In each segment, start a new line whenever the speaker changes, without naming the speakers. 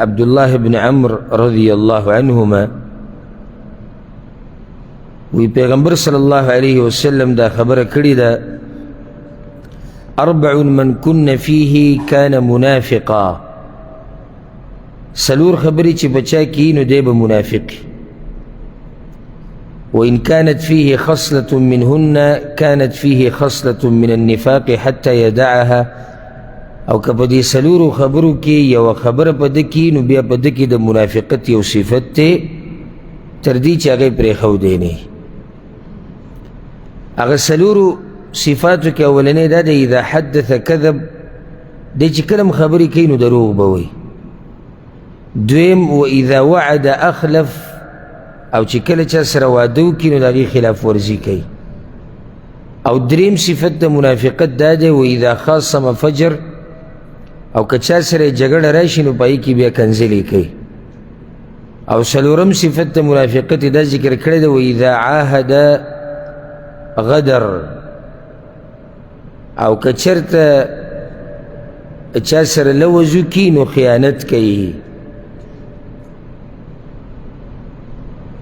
عبد الله بن عمرو رضي الله عنهما وی پیغمبر صلی اللہ علیہ وسلم دا خبر کړی دا 4 من كن فيه كان منافقا سلور خبری چی بچا کی نو دے با منافق وإن كانت فيه خصلة منهن كانت فيه خصلة من النفاق حتى يدعها او کپدی سلورو خبرو کی یو خبر پدکی نو بیا پدکی دا منافقت یو صفت تے تردی چی اغی پریخو دینی اغا سلورو صفاتو کی اولنے دا اذا حدث کذب دے چی کلم خبری کی نو دروغ بوی دویم و اذا وعد اخلف او چی کل چا سروادو کی نو داغی خلاف ورزی کی او دریم صفت دا منافقت دا دے و اذا خاصم فجر او کچا سر جگڑ راشی نو پایی کی بیا کنزلی کی او سلورم صفت منافقت دا ذکر کرد و اذا عاهد غدر او کچرت چا سر لوزو کی نو خیانت کی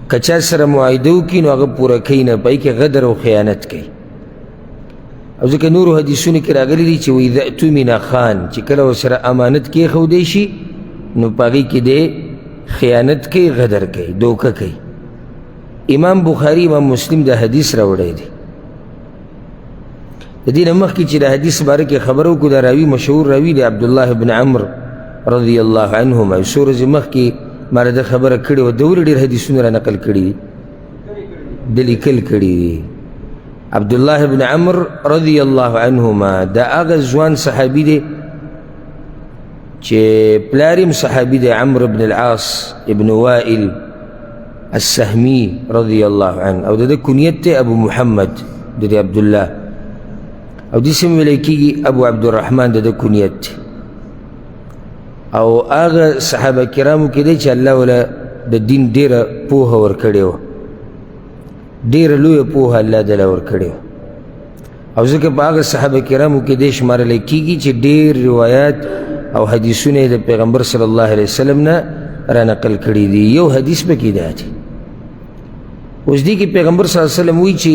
کچا سر معایدو کی نو اغا پورا کی نا پایی که غدر و خیانت کی او ذکر نورو حدیثونی که راگلی دی چه وَإِذَا اَتُمِنَا خان چه کلو سر امانت کی خودیشی نو پاگی که دے خیانت کی غدر کی دوکا کی امام بخاری امام مسلم دا حدیث راوڑے دی دین مخ کی چه دا حدیث بارک خبرو کو دا راوی مشهور راوی دی عبداللہ بن عمرو رضی اللہ عنہما سورز مخ کی مارا دا خبر کڑی و دور دیر حدیثون را نقل کڑی دلی کل کڑی عبداللہ بن عمرو رضی اللہ عنہما دا آغا زوان صحابی دے چے پلاریم صحابی دے عمرو بن العاص ابن وائل السہمی رضی اللہ عنہ او دا کنیت تے ابو محمد دے عبداللہ او دی سم ملیکی گی ابو عبد الرحمن دا کنیت او آغا صحابہ کرامو کی دے چے اللہ والا دا دین دیر پوها ورکڑے ہو دیر لوی پوها اللہ دل ورکڑے ہو او ذکر پا آغا صحابہ کرامو کی دے شمارا لکی گی چے دیر روایات او حدیثون دا پیغمبر صلی اللہ علیہ وسلم نا را نقل کری دی یو حدیث پا کی دا دی اس دی کہ پیغمبر صلی اللہ علیہ وسلم ہوئی چے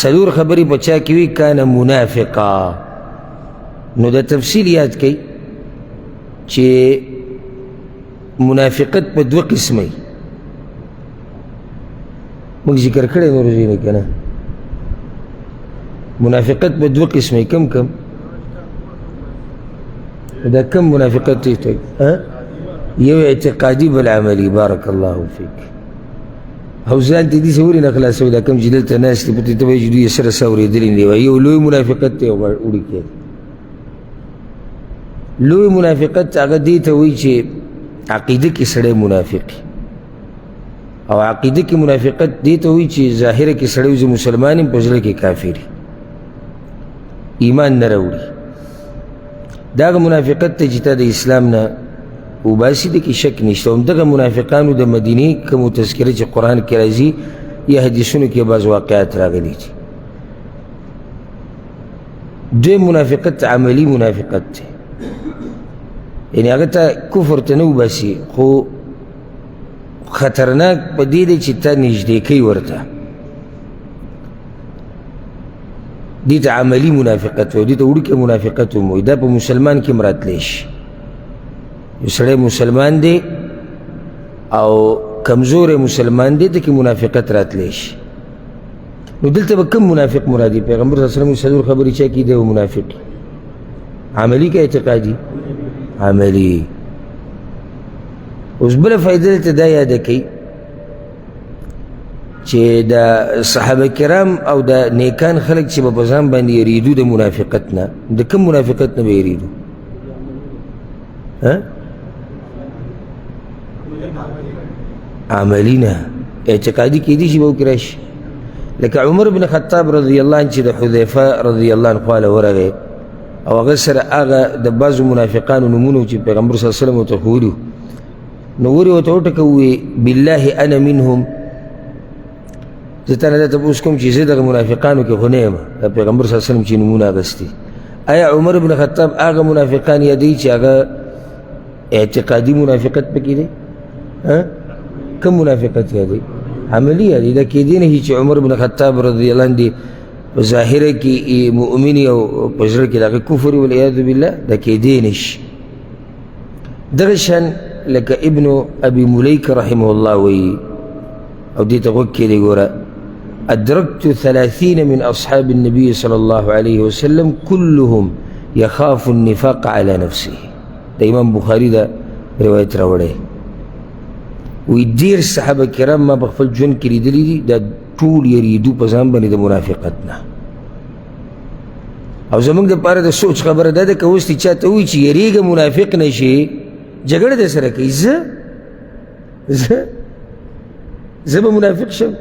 سلور خبری بچا کیوی کانا منافقا نو دا تفصیل یاد کی چے منافقت پا دو قسمی مگ ذکر کردے نور زینے کنا منافقت پا دو قسمی کم کم دا کم منافقت تیتا یو اعتقادی بالعملی بارک اللہ فیک حوزان تی دی سوری نقلا سوی دا کم جدلتا ناس تی پتی تبای جدو یسر سوری دلین دیوا یو لوی منافقت تی اوڑی کیا لوی منافقت اگر دیتا ہوئی چے عقیدہ کی سڑے منافقی او عقیدہ کی منافقت دیتا ہوئی چے ظاہر کی سڑے ہوئی مسلمانی پزلے کی کافری ایمان نروڑی داغ منافقت تا جتا دا اسلام نا وباسی دا کی شک نشتا ہم داغ منافقانو دا مدینی کمو تذکرہ چے قرآن کی رازی یا حدیثونو کی بعض واقعات راگلی چے دو منافقت عملی منافقت تے یعنی اگر تا کفر تا نو باسی خو خطرناک پا دیده چی تا نجدیکی ورتا دیتا عملی منافقت و دیتا اوڑی که منافقت و دا پا مسلمان کی مرات لیش یو سڑے مسلمان دے او کمزور مسلمان دے تا کی منافقت رات لیش نو دلتا با کم منافق مرادی پیغمبر صلی اللہ علیہ وسلم صدور خبری چا کی دے و منافق عملی کا اعتقادی عملی اس بلا فائدہ دیتا دا یادا کی چے دا صحابہ کرام او دا نیکان خلق چے با بزان باندی یریدو دا منافقتنا دا کم منافقتنا با یریدو عملینا اعتقادی کی دیشی باو کراش لکہ عمر بن خطاب رضی اللہ عنہ چے دا حذیفہ رضی اللہ عنہ خوالا ورگے او اگر سر آغا دا بازو منافقانو نمونو چی پیغمبر صلی اللہ علیہ وسلم تخوریو نووری و توٹکوی باللہ انا منہم زتانا دا تبوس کم چی زدق منافقانو کی خنیم پیغمبر صلی اللہ علیہ وسلم چی نمون آگستی آیا عمر بن خطاب آغا منافقان یادی چی آغا اعتقادي منافقت پکې دی کم منافقت دی عملی دی دا کېدی نه چې عمر بن خطاب رضی الله عنه په ظاهره کې مؤمن او په زړه کې دغه کفر والعیاذ بالله دا کېدی نشي دغه شان لکه ابن ابي مليك رحمه الله وی او دې ته غوږ کېدی ګوره أدركت 30 من أصحاب النبي صلى الله عليه وسلم كلهم يخاف النفاق على نفسه دا امام بخاري دا روایت راوړی وی ډېر صحابه کرام ما په خپل ژوند کې لیدلي دي دا ټول یریدو په ځان باندې د منافقت نه او زموږ دپاره د سوچ خبره دا ده که اوس دې چاته ووایي چې یریږه منافق نه شي جګړه درسره کوي زه به منافق شم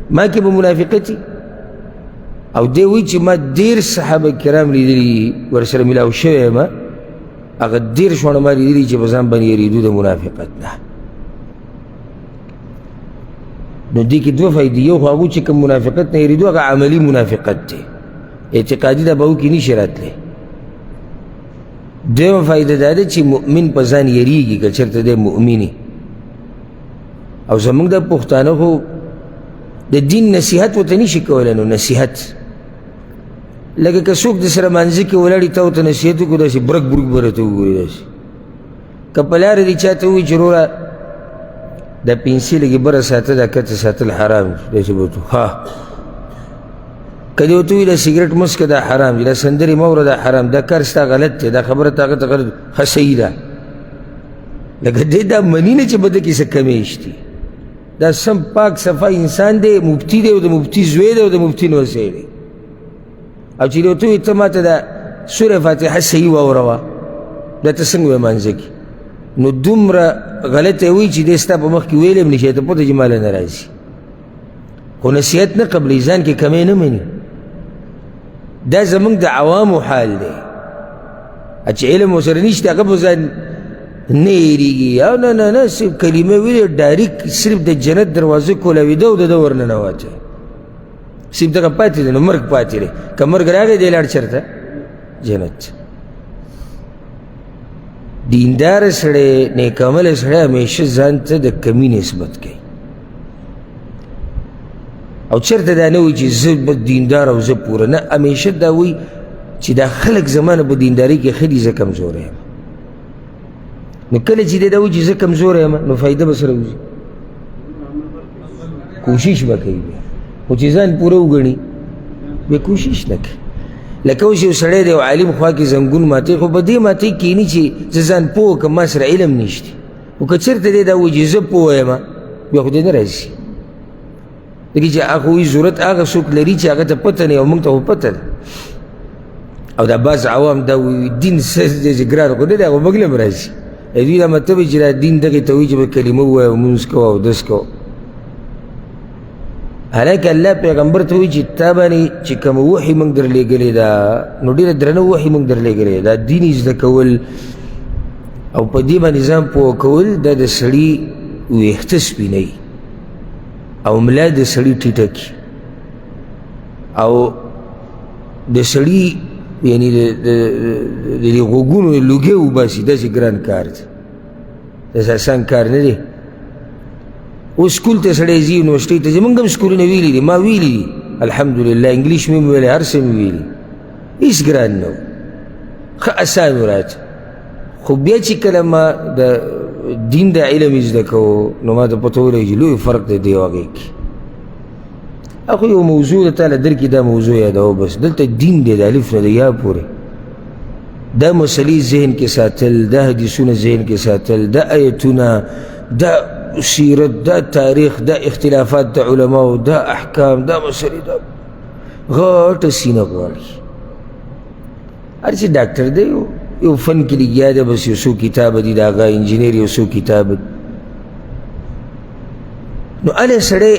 ما کې به منافقتي او دی وایي چې ما ډېر صحابه کرام لیدلي ورسره ملاو شوی یم هغه ډېر شونه ما لیدلي چې په ځان باندې یریدو د منافقت نه نو دې کې دوه فایدې یو خو هغو چې کوم منافقت نه یریدو هغه عملي منافقت دی اعتقادي دا به وکړي نشي راتلی دویمه فایده دا ده چې مؤمن په ځان یریږي که چېرته دی مؤمني او زموږ د پښتانه خو د دین نصیحت ورته نشي کولی نو نصیحت لکه که څوک د سره مانځه کې ولاړي تا ورته نصیحت وکړو داسې برک برک به راته وګوري داسې که په لاره دې چاته ووایي چې وروره دا پنسي لږې بره ساته دا کته ساتل حرام داسې به ورته ها که دې ورته ووایي دا سګرټ مه څکه دا حرام دي دا سندرې مه اوره دا حرام دا کار ستا غلط دی دا خبره تا هغه ته غلط ښه صحیح ده لکه دې دا مني نه چې به ده کې څه کمیش دي دا سم پاک صفا انسان دی مفتی دی او د مفتی زوی دی او د مفتی نوسی دی او چې دې ورته ووایي ته ماته دا سوره فاتحه صحیح واوروه دا ته څنګه وایې مانځه کې نو دومره غلطه وایي چې دی ستا په مخ کې ویلی هم نه شي ته پوته چې ماله نه راځي خو نصیحت نه قبلوي ځان کې کمی نه مني دا زموږ د عوامو حال دی چې علم ورسره نشته هغه به ځان نه یریږي او نه نه نه صرف کلمه ویلې ډایرکټ صرف د جنت دروازه کولوېده او د ده ورننوته صرف دغه پاتې دی نو مرګ پاتې دی که مرګ راغی دی لاړ چېرته جنت دینداره سړی نیکعمله سړی همیشه ځان ته د کمي نسبت کوي او چېرته دا نه وایي چې زه به دیندار او زه پوره نه همیشه دا وایي چې دا خلک زما نه په دیندارۍ کې ښه دي زه کمزوری یم نو کله چې دی دا وایي چې زه کمزوری یم نو فایده به سره وځي کوشش به کوي بیا خو چې ځان پوره وګڼي بیا کوشش نه کوي لکه اوس یو سړی دی او عالم خوا کې زنګون ماتوي خو په دې ماتوي کښېني چې زه ځان پوه کړم ما سره علم نشته خو که چېرته دی دا وایي چې زه پوه یم بیا خو دی نه راځي لکه چې هغه وایي ضرورت هغه څوک لري چې هغه ته پته نه وي او موږ ته خو پته ده او دا بعض عوام دا وایي دین څه ګران خو نه دی هغه موږ له هم راځي دوی دا مطلب وایي چې دا دین دغې ته وایي چې به کلمه ووایه او مونځ کوه او دس کوه حالانکه الله پیغمبر ته وایي چې تا باندې چې کومه وحي موږ درلېږلې ده نو ډېره درنه وحي موږ درلېږلې دا دین زده کول او په دې باندې ځان پوه کول دا د سړي ویښته سپینوي او ملا د سړي ټیټه کړي او د سړي یعنې د غوږونو لوګې وباسي داسې ګران کار دی داسې اسان کار نه دی اوس سکول ته سړی ځي یونیورسټۍ ته زموږ هم سکولونه ویلي دي ما ویلي دي الحمدلله انګلیش مې ویلی هر څه مې ویلي هېڅ ګران نه و ښه اسان و راته خو بیا چې کله ما د دین د علم زده کوو نو ما ته پته ولګي چې لوی فرق دی دې هغې کې اخو یو موضوع د تاله درکې دا موضوع یادوه بس دلته دین دی د الف نه د یا پورې دا مسلې ذهن کې ساتل دا حدیثونه ذهن کې ساتل دا آیتونه دا سیرت دا تاریخ دا اختلافات د علماو دا احکام دا مسلې دا غټه سینه غواړي هر چې ډاکټر دی یو فن کې لګیا دی بس یو څو کتابه دي د هغه انجینر یو څو کتابه نو هلې سړی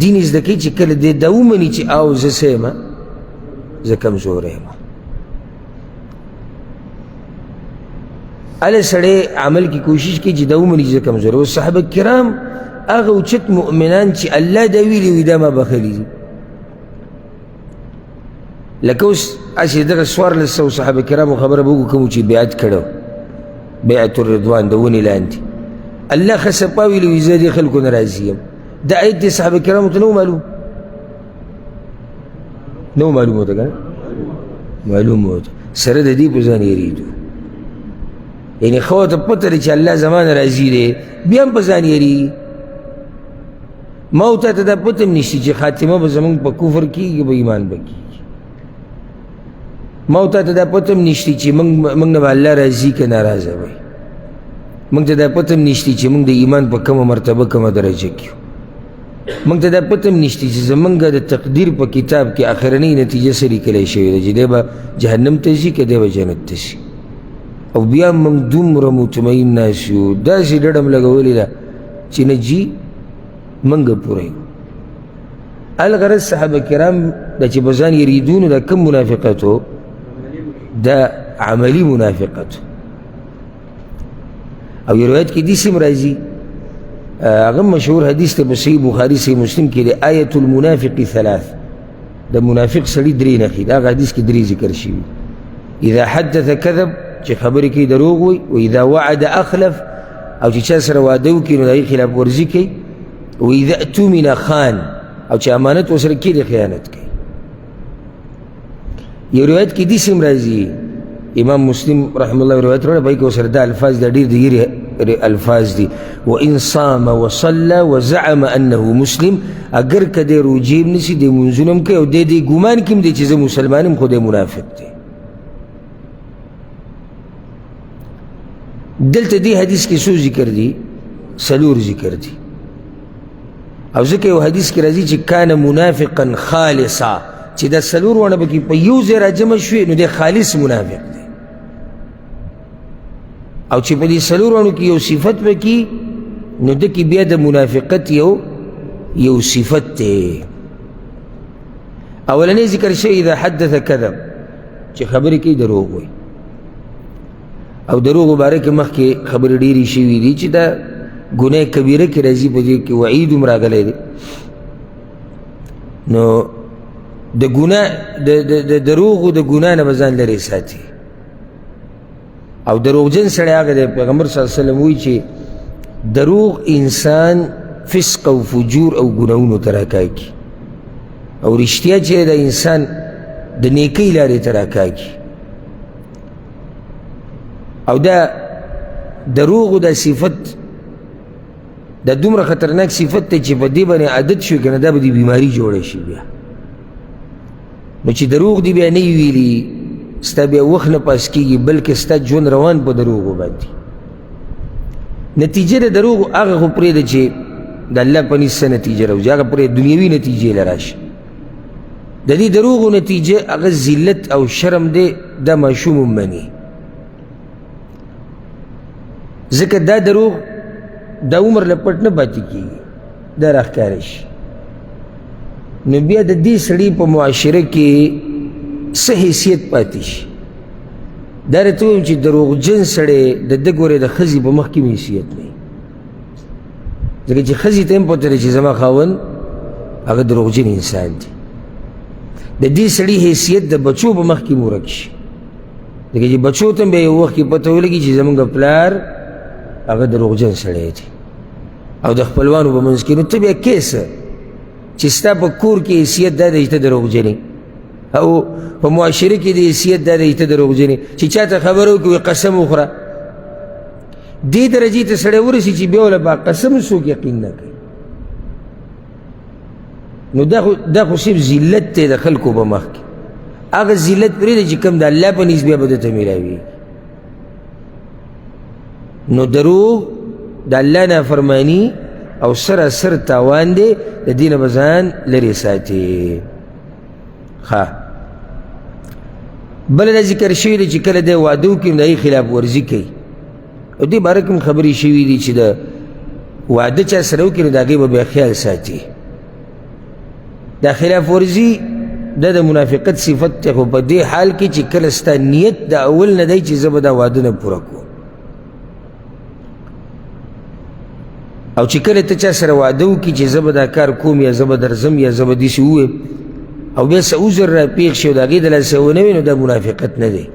دین زده کوي چې کله دی دا ومني چې او زه څه یم زه کمزوری یم هلې سړی عمل کې کوشش کوي چې دا ومني چې زه کمزوری او صحابه کرام هغه اوچت مؤمنان چې الله دا ویلي وي دا ما بخلي دي لکه اوس هسې دغه څوارلس سوه صحابه کرامو خبره به وکړو کوم چې بیعت کړی بیعت الرضوان د ونې لاندې الله ښه صفا ویلي وي زه دې خلکو نه راضي یم دا آیت دې صحابه کرامو ته نه و معلوم نه و معلوم ورته که نه معلوم ورته سره د دې په ځان یېرېدو یعنې ښه ورته پته ده چې الله زما نه راضي دی بیا هم په ځان یېرېږي ما او تا ته دا پته هم نشته چې خاتمه به زمونږ په کفر کېږي به ایمان به کېږي ما او تا ته دا پته هم نشته چې موږ نه به الله راضي که ناراضه وي موږ ته دا پته هم نشته چې موږ د ایمان په کومه مرتبه کومه درجه کې یو موږ ته دا پته هم نشته چې زمونږ د تقدیر په کتاب کې آخرنۍ نتیجه څه لیکلی شوې ده چې دی به جهنم ته ځي که دی به جنت ته ځي او بیا موږ دومره مطمئن ناست یو داسې ډډه م لګولې ده چې نه جي موږ پوره یو الغرض صحابه کرام دا چې په ځان یېرېدو نو دا کوم منافقت و دا عملي منافقت او یو روایت کې داسې هم راځي هغه مشهور حدیث ته په صحیح بخاري صحیح مسلم کې د آیة المنافق ثلاث د منافق سړي درې نښې د هغه حدیث کې درې ذکر شوي اذا حدث کذب چې خبرې کوي دروغ وي و اذا وعد اخلف او چې چا سره واده وکړي نو د هغې خلاف ورزي کوي و اذا اؤتمن خان او چې امانت ورسره کړي خیانت کوي یو روایت کې داسې هم راځي امام مسلم رحمه الله روایت راوړه په هغې کې ورسره دا الفاظ دا ډېر د یېرې الفاظ دي وان صام وصلى وزعم انه مسلم اگر که دی روجې هم نیسي دی منځونه هم کوي او دی ګمان کې هم دی چې زه مسلمان یم خو دی منافق دی دلته دې حدیث کې څو ذکر دي څلور ذکر دي او ځکه یو حدیث کې راځي چې کان منافقا خالصا چې دا څلور ونه به کې په یو ځای راجمع شوي نو دی خالص منافق دی او چې په دې څلورو کې یو صفت به کې نو ده کې بیا د منافقت یو صفت دی اولنی ذکر شوی اذا حدث کذب چې خبرې کوي دروغ وایي او دروغ باره کې مخکې خبرې ډېرې شوي دي چې دا ګناه کبیره کې راځي په دې کې وعید هم راغلی دی نو د ګناه د دروغو د ګناه نه به ځان لرې ساتي او دروغجن سړی هغه دی پیغمبر صلی الله علیه وسلم وایي چې دروغ انسان فسق او فجور او ګناهونو ته راکاږي او رښتیا چې د انسان د نیکۍ لارې ته راکاږي او دا دروغو دا صفت دا دومره خطرناک صفت دی چې په دې باندې عادت شوي که نه دا به د بیماري جوړه شي بیا نو چې دروغ دی بیا نه یې ویلي ستا بیا وخت نه پاس کېږي بلکې ستا ژوند روان په دروغو باندې نتیجه د دروغو هغه خو پرېږده چې د الله په نس څه نتیجه راوځي هغه پرې دنیوي نتیجې له راشي د دې دروغو نتیجه هغه ذلت او شرم دی دا ماشوم هم مني ځکه دا دروغ دا عمر له پټ نه پاتې کېږي دا راښکاره شي نو بیا د دې سړي په معاشره کې څه حیثیت پاتې شي دا راته ویم چې دروغجن سړی د ده ګورې د ښځې په مخ کې م حیثیت نه وي ځکه چې ښځې ته هم پته ده چې زما خاوند هغه دروغجن انسان دی د دې سړي حیثیت د بچو په مخ کې م ورک شي ځکه چې بچو ته هم بیا یو وخت کې پته ولګي چې زمونږ پلار هغه دروغجن سړی دی او د خپلوانو په منځ کې نو ته بیا کیسه چې ستا په کور کې حیثیت دا دی چې ته دروغجن یې او په معاشره کې د حیثیت دا دی چې ته دروغجن یې چې چا ته خبره وکړي قسم وخوره دې درجې ته سړی ورسي چې بیا وله با قسم څوک یقین نه کوي نو دا خو صرف ذلت دی د خلکو په مخ کې هغه ذلت پرېږده چې کوم د الله په نیز بیا به درته میلاوي نو دروغ د الله نافرماني او سراسر تاوان دی د دې نه به ځان لرې ساتي ښه بله دا ذکر شوي دی چې کله دی واده وکړي نو د هغې خلاف ورزي کوي او دې باره کې هم خبرې شوي دي چې د واده چا سره وکړي نو د هغې به بیا خیال ساتي دا خلاف ورزي دا د منافقت صفت دی خو په دې حال کې چې کله ستا نیت د اول نه دی چې زه به دا واده نه پوره کوم او چې کله ته چا سره واده وکړي چې زه به دا کار کوم یا زه به درځم یا زه به داسې ووایم او بیا څه عذر راپېښ شي او د هغې د لاسه ونه وي نو دا منافقت نه دی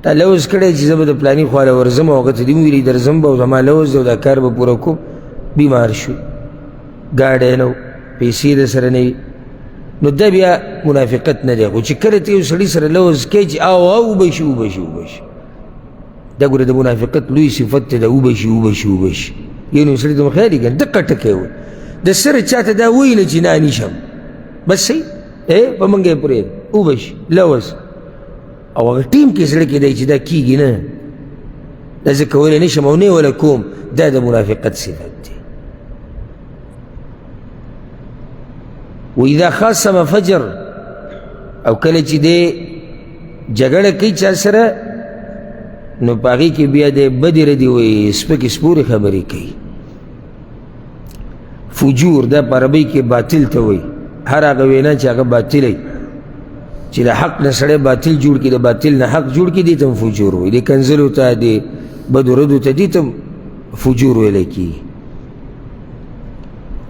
تا لوز کړی چې زه به د پلاني خواله ورځم او هغه ته دې وویلي درځم به او زما لوز دی او دا کار به پوره کوم بیمار شو ګاډی نه و پیسې د سره نه وي نو دا بیا منافقت نه دی خو چې کله ته یو سړي سره لوز کوې چې او وبه شي وبه شي وبه شي دا ګوره د منافقت لوی صفت دی دا وبه شي وبه شي وبه شي یو نو سړي ته خیال یې کنه دقه ټکی وایي د سره چاته دا وایي نه چې نه نیشم بس صحیح په منګه یې پرېږده وبه شي لوز او هغه ټیم کې زړه کې دی چې دا کېږي نه دا زه کولی نه شم او نه ولا کوم دا د منافقت صفت دی واذا خاصم فجر او کله چې دی جګړه کوي چا سره نو په هغې کې بیا دی بدې ردې وایي سپکې سپورې خبرې کوي فجور دا په عربۍ کې باطل ته وایي هر هغه وینا چې هغه باطله چې د حق نه سړی باطل جوړ کړي د باطل نه حق جوړ کړي دې ته هم فجور وایي د کنځلو ته د بدو ردو ته دې ته هم فجور ویلی کېږي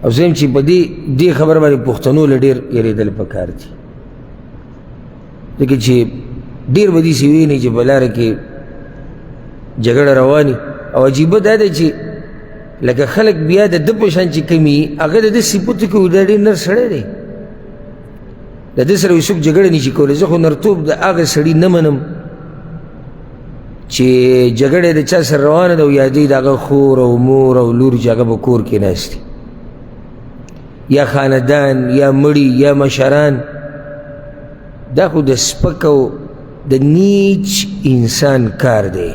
او زم چې په دې خبر باندې پښتنو له ډېر یېرېدل پکار دي ځکه چې ډېر به داسې ویني چې په لاره کې جګړه رواني او عجیبه دا دی چې لکه خلک بیا د ده په شان چې کوم وي هغه د ده صفتو کې وي دا ډېر نر سړی دی د ده سره یوسف جګړه نشي کولی زه خو نرتوب د هغه سړي نه منم چې جګړه د چا سره روانه ده او یادوي د هغه خور او مور او لور چې هغه په کور کې ناست دي یا خاندان یا مړي یا مشران دا خو د سپک او د نیچ انسان کار دی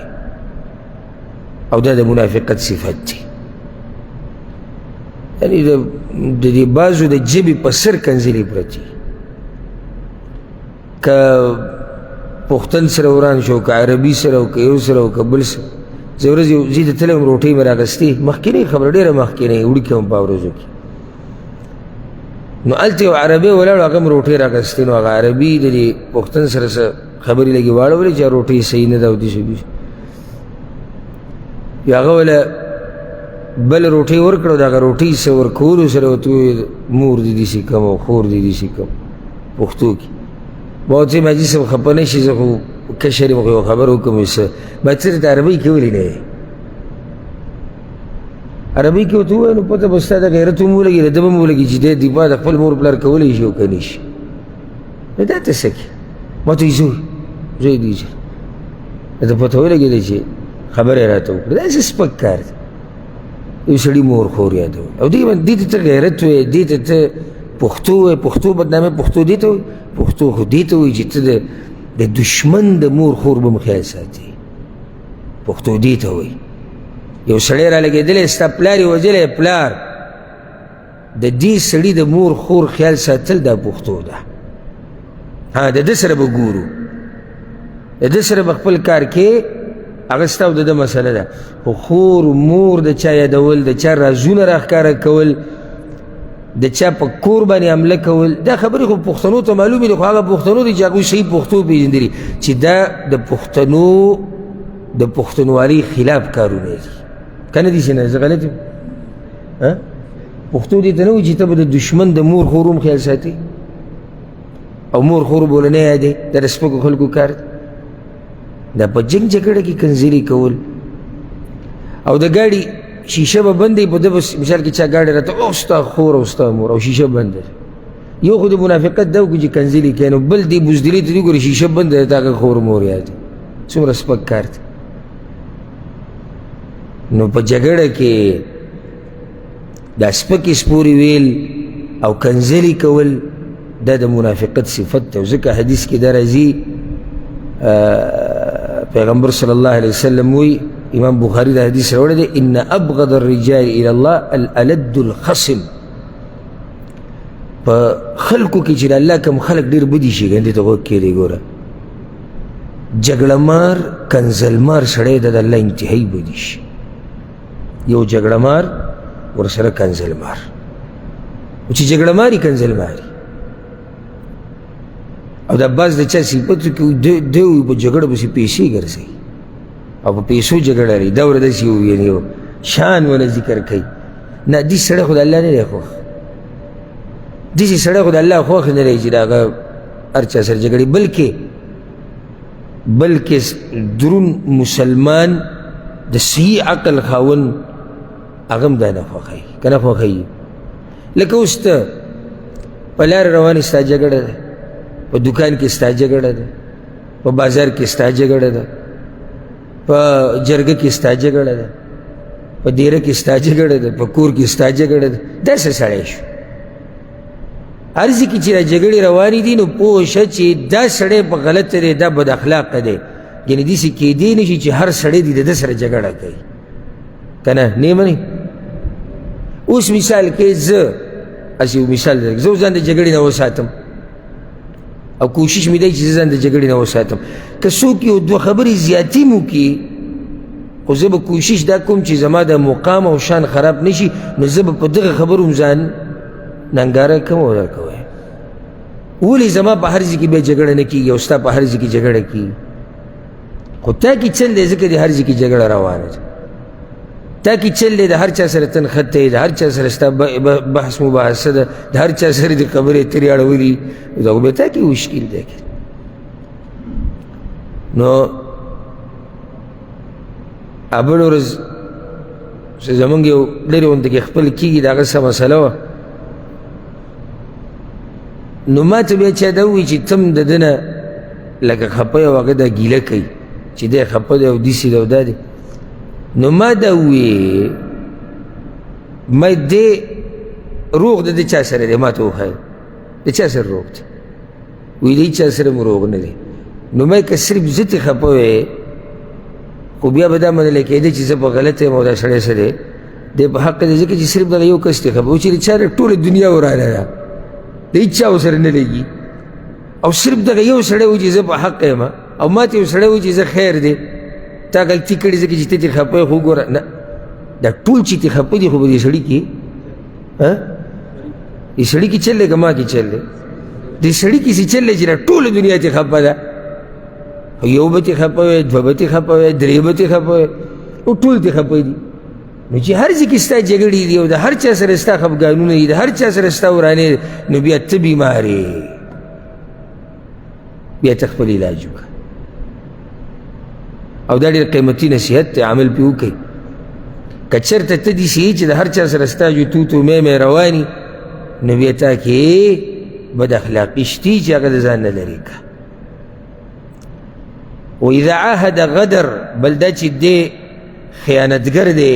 او دا د منافقت صفت دی یعنی د دې بعضو د ژبې په سر کنځلې پرتې که پښتن سره وران شو که عربي سره او که یو سره او که بل سره زه ورځ یو ځای ته تللی وم روټۍ مې رااخېستې مخکینۍ خبره ډېره مخکینۍ وړوکې وم په ورځو کې نو هلته یو عربی ولاړو هغه م روټۍ رااخېستې نو هغه عربي د دې پښتن سره څه خبرې لګې واړولې چې روټۍ صحیح نه ده او داسې داسې یا هغه وله بل روټۍ ورکړه د هغه روټۍ څه ورکولو سره ورته وویل مور دې داسې کم او خور دې داسې کم پښتو کې ما ورته ویل حاجي صاحب خفه نه شي زه خو کشر یم خو یو خبر وکړم څه باید څه درته عربۍ کې ولې نه عربي کې ورته ووایه نو پته به ستا د غیرت هم ولګي د ده به هم ولګي چې دی دفاع د خپل مور پلار کولی شي او که نه شي نو دا ته څه کې ما ته وایي زوی دی چې درته پته ولګېده چې خبره یې راته وکړه دا داسې سپک کار دی یو سړي مور خور یادول او دې ته ته غیرت وایې دې ته ته پښتو وایې پښتو بدنامۍ پښتو دې ته وایي پښتو خو دې ته وایي چې ته د دشمن د مور خور به م خیال ساتي پښتو دې ته وایي یو سړی را لګېدلی ستا پلار یې وژلی پلار د دې سړي د مور خور خیال ساتل دا پښتو ده د ده سره به ګورو د ده سره به خپل کار کې هغه ستا او د ده مسله ده خو خور مور د چا یادول د چا رازونه راښکاره کول د چا په کور باندې حمله کول دا خبرې خو پښتنو ته معلومې دي خو هغه پښتنو دي چې هغوی صحیح پښتو پېژندلي چې دا د پښتنو د پښتونوالۍ خلاف کارونه دي که نه دي چې نه زه غلط یم پښتو دې ته نه وایي چې ته به د دشمن د مور خور هم خیال ساتي او مور خور به له نه یادې دا د سپکو خلکو کار دی دا په جنګ جګړه کې کنځلې کول او د ګاډي شیشه به بندې په ده به مثال کې چا ګاډی راته او ستا خور او ستا مور او شیشه بنده یو خو د منافقت دا وکړو چې کنځلې کوي نو بل دې بزدلۍ ته دې ګورې شیشه بنده ده تا هغه خور مور یادې څومره سپک کار دی نو په جګړه کې دا سپکې سپورې ویل او کنځلې کول دا د منافقت صفت دی او ځکه حدیث کې دا راځي پیغمبر صلی الله علیه وسلم وی امام بخاری دا حدیث راوړی دی ان ابغض الرجال الى الله الالد الخصم په خلکو کې چې د الله کوم خلک ډېر بدي شي ګندې ته غوږ کېدی ګوره جګړه مار کنځل مار سړی د الله انتهایي بدي شي یو جګړه مار ورسره کنځل مار او چې جګړه ماري کنځل ماري او دا بعض د چا صفتو کې دی وي په جګړه پسې پیسې ګرځوي او په پیسو جګړه لري دا ورته داسې یعنې یو شان ونه ذکر کوي نه دې سړی خو د الله نه دی خوښ داسې سړی خو د الله خوښ نه دی چې د هغه هر چا سره جګړې بلکې بلکې درون مسلمان د صحیح عقل خاون هغه هم دا نه خوښوي که نه خوښوي. لکه اوس ته په لار روان ستا جګړه ده، په دکان کې ستا جګړه ده، په بازار کې ستا جګړه ده، په جرګه کې ستا جګړه ده، په دیره کې ستا جګړه ده، په کور کې ستا جګړه ده. داسې سړی شو. هر ځای کې چې دا جګړې روانې دي نو پوه شه چې دا سړی په غلطه دی، دا بد اخلاقه دی. یعنې داسې کیدی نه شي چې هر سړی دې د ده سره جګړه کوي که نه نه منې. اوس مثال کې زه هسې یو مثال درک، زه ځان د جګړې نه وساتم او کوشش مې دی چې زه ځان د جګړې نه وساتم. که څوک یو دوه خبرې زیاتې مو کړي خو زه به کوشش دا کوم چې زما د مقام او شان خراب نه شي، نو زه به په دغه خبرو هم ځان ننګاره کوم او درکوی. ولې زما په هر ځای کې بیا جګړه نه کېږي او ستا په هر ځای کې جګړه کېږي؟ خو تا کې چل دی ځکه د هر ځای کې جګړه روانه ده. تا کې چل دی د هر چا سره تنخته دی، د هر چا سره ستا بحث مباحثه ده، د هر چا سره د خبرې اترې اړولي، دا خو بیا تا کې مشکل دی. نو بل ورځ چې زمونږ یو لرې غونډه کې خپل کېږي د هغه څه مسله وه، نو ما ته بیا چا دا ووایي چې تم د ده نه لکه خفه یې او هغه دا ګیله کوي چې دی خفه دی او داسې دی او دا دی. نو ما دا ووایي ما دی روغ د چا سره دی؟ ما ته وښایه د چا سره روغ دی؟ وایي د هېچا سره مو روغ نه دی. نو ما که صرف زه ترې خفه وی خو بیا به دا منلی کېده چې زه په غلطه یم او دا سړی څه دی دی په حق دی، ځکه چې صرف دغه یو کس دی خفه و چې د چا ټوله دنیا ورانه ده، د هېچا ورسره نه لګي، او صرف دغه یو سړی و چې زه په حق یم او ما ته یو سړی و چې زه خیر دی تا غلطي کړې ځکه چې ته ترې خفه یې. خو وګوره نه دا ټول چې ترې خفه دي خو به دې سړي کې دې سړي کې چل دی که ما کې چل دی؟ دې سړي کې چې چل دی چې دا ټوله دنیا ترې خفه ده، یو به ترې خفه وی، دوه به ترې خفه وی، درې به ترې خفه وی، او ټول ترې خفه دي. نو چې هر ځای کې ستا جګړې دي او د هر چا سره ستا خفګانونه دي، د هر چا سره ستا ورانې دي، نو بیا ته بیمار یې، بیا ته خپل علاج وکړه. او دا ډېر قیمتي نصیحت دی، عمل پرې وکړئ. که چېرته ته داسې یې چې د هر چا سره ستا جو تو تو مې رواني، نو بیا تا کې بد اخلاقي شتي چې هغه د ځان نه لرې کړه. واذا عاهد غدر، بل دا چې دی خیانتګر دی،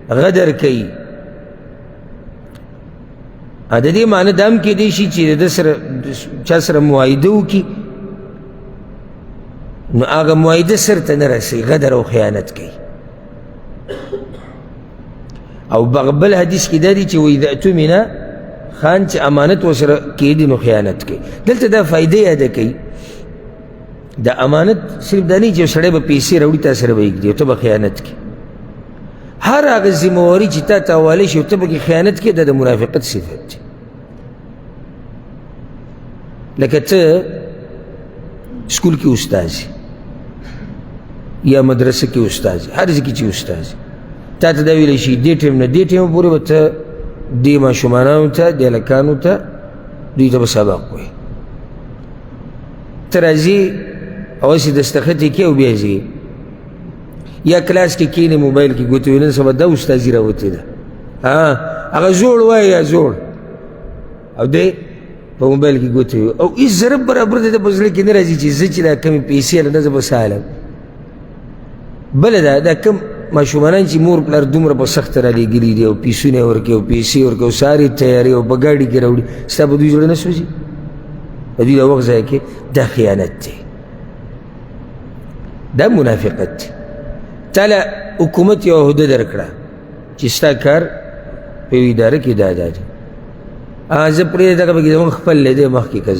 غدر کوي. د دې معنی دا هم کېدی شي چې د ده سره چا سره معاهده وکړي نو هغه معاهده سر ته نه رسوي، غدر او خیانت کوي. او بل حدیث کې دا دی چې واذا اؤتمن خان چې امانت ورسره کېدي نو خیانت کوي. دلته دا فایده یاده کوي، دا امانت صرف دا نه چې یو سړی به پیسې راوړي تا سره به یږدي او ته به خیانت کوي. هر هغه ذمهواري چې تا ته حواله شي او ته پکې خیانت کوې دا د منافقت صفت دی. لکه ته سکول کې استاد یا مدرسه کې استاد، هر ځای کې چې استاد تا ته دا ویلی شي دې ټایم نه دې ټایم پورې به ته دې ماشومانانو ته دې هلکانو ته دوی ته به سبق وایي. ته راځې او هسې دستخط یې کوې او بیا ځې، یا کلاس کې کښېنې موبایل کې ګوتې وي، نن سبا دا استازي راوتې ده، هغه زوړ وایي یا زوړ، او دی په موبایل کې ګوتې وي او هېڅ ضرب برابر دی، د په زړه کې نه راځي چې زه چې دا کمې پیسې هلته زه به څه حالم. بله دا کم ماشومانان چې مور پلار دومره په سخته رالیږلي دي او پیسونه یې ورکوي او پیسې ورکوي او سهار یې تیارې او په ګاډي کې راوړي، ستا په دوی زړه نه سوځي؟ د دوی دا وخت ضایع کوي. دا خیانت دی، دا منافقت دی. تاله حکومت یو عهده درکړه چې ستا کار په یو اداره کې دا دی، زه پرېږدې دغه پکې زمونږ خپل دی، دی مخکې که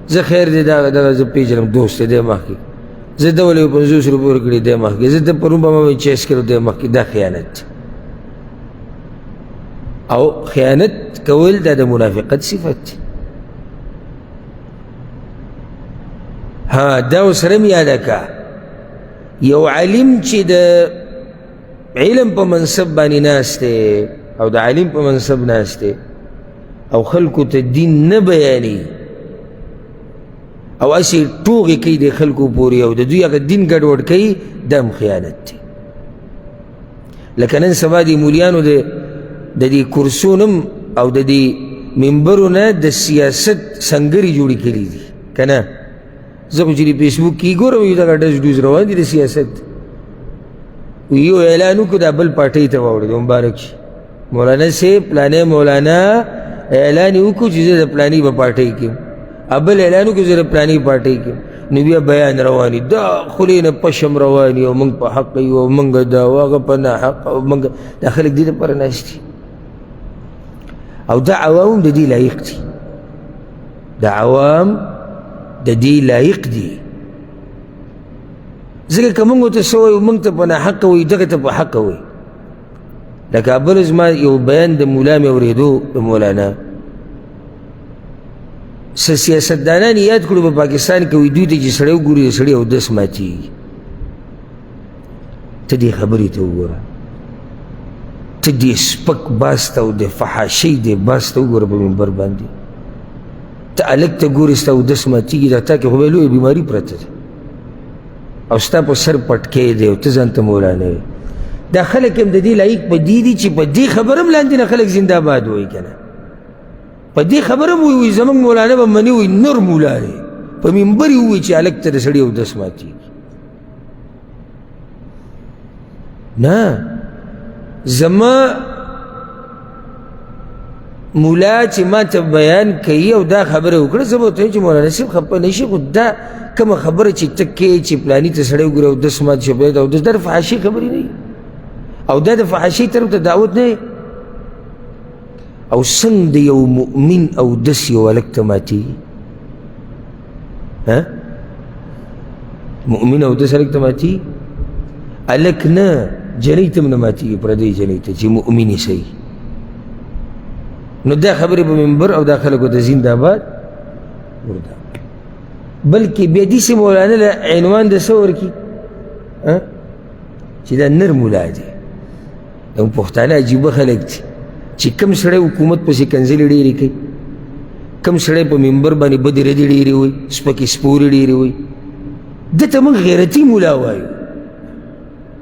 زه خیر دی دغه زه پېژنم دوست دی، دی مخکې زه ته ولې 50 روپۍ ورکړي دی مخکې، زه ته پرون به ما چیس کړو دی مخکې. دا خیانت دی، او خیانت کول دا د منافقت صفت دی. دا ورسره م یاده که یو عالم چې د علم په منصب باندې ناست دی او د عالم په منصب ناست دی او خلکو ته دین نه بیاني او اسی ټوغې کوي د خلکو پورې او د دوی هغه دین ګډوډ کوي دا هم خیانت دی. لکه نن سبا د مولیانو د دې کرسونم او د دې منبرو نه د سیاست سنګرې جوړې کړي دي که نه. زه خو چې د فیسبوک کې ګورم یو دغه ډز ډوز روان دي د سیاست. یو اعلان وکړو دا بل پارټۍ ته واوړېدو مبارک شي مولانا صاحب پلانی مولانا اعلان یې وکړو چې زه د پلاني به پارټۍ کې یم، بل اعلان وکړو زه د پلاني پارټۍ کې یم، نو بیا بیان روان دا خولې نه پشم روان او موږ په حق یو او موږ دا او هغه په ناحق او موږ دا خلک دې دپاره ناست دي او دا عوام د دې لایق دي. دا عوام د دې لایق دي ځکه که موږ ورته څه وایو موږ ته په ناحقه وایي دغه ته په حقه وایي. لکه بل زما یو بیان د مولا مې اورېدو د مولانا څه سیاستدانان یې یاد کړو په پاکستان کې وایي دوی ته چې سړی وګوري د سړي اودس ماتېږي. ته دې خبرې ته وګوره، ته دې سپک باس ته او د فحاشۍ دې باس ته وګوره په منبر باندې. ته هلک ته ګورې ستا اودس ماتېږي دا تا کې خو بیا لویه بیماري پرته ده او ستا په سر پټکی دی او ته ځان ته مولانا یې. دا خلک هم د دې لایق په دې دي چې په دې خبره هم لاندې نه خلک زنده باد وایي که نه. په دې خبره هم وایي زموږ مولانا به مني وایي نور مولا دی په منبر یې ووایي چې هلک ته د سړي اودس ماتېږي. نه زما مولا چې ما ته بیان کوي او دا خبره وکړه زه به ورته وایم چې مولانا صاحب خفه نه شي خو دا کومه خبره چې ته کوې چې پلاني ته سړی وګورې اودس مات شي باید اودس دا د فحاشۍ خبرې نه وي او دا د فحاشۍ طرف ته دعوت نه وي. او څنګه د یو مؤمن اودس یو هلک ته ماتېږي؟ مؤمن اودس هلک ته ماتېږي؟ هلک نه جنۍ ته هم نه ماتېږي پردۍ جنۍ ته چې مؤمن یې صحیح. نو دا خبرې په منبر او دا خلکو ته زنده باد ورده بلکې بیا داسې مولانا له عنوان د څه ورکړي چې دا نر مولا دی. دا پښتانه عجیبه خلک دي چې کم سړی حکومت پسې کنځلې ډېرې کوي، کم سړی په منبر باندې بدې ردې ډېرې وایي، سپکې سپورې ډېرې وایي، ده ته موږ غیرتي مولا وایو.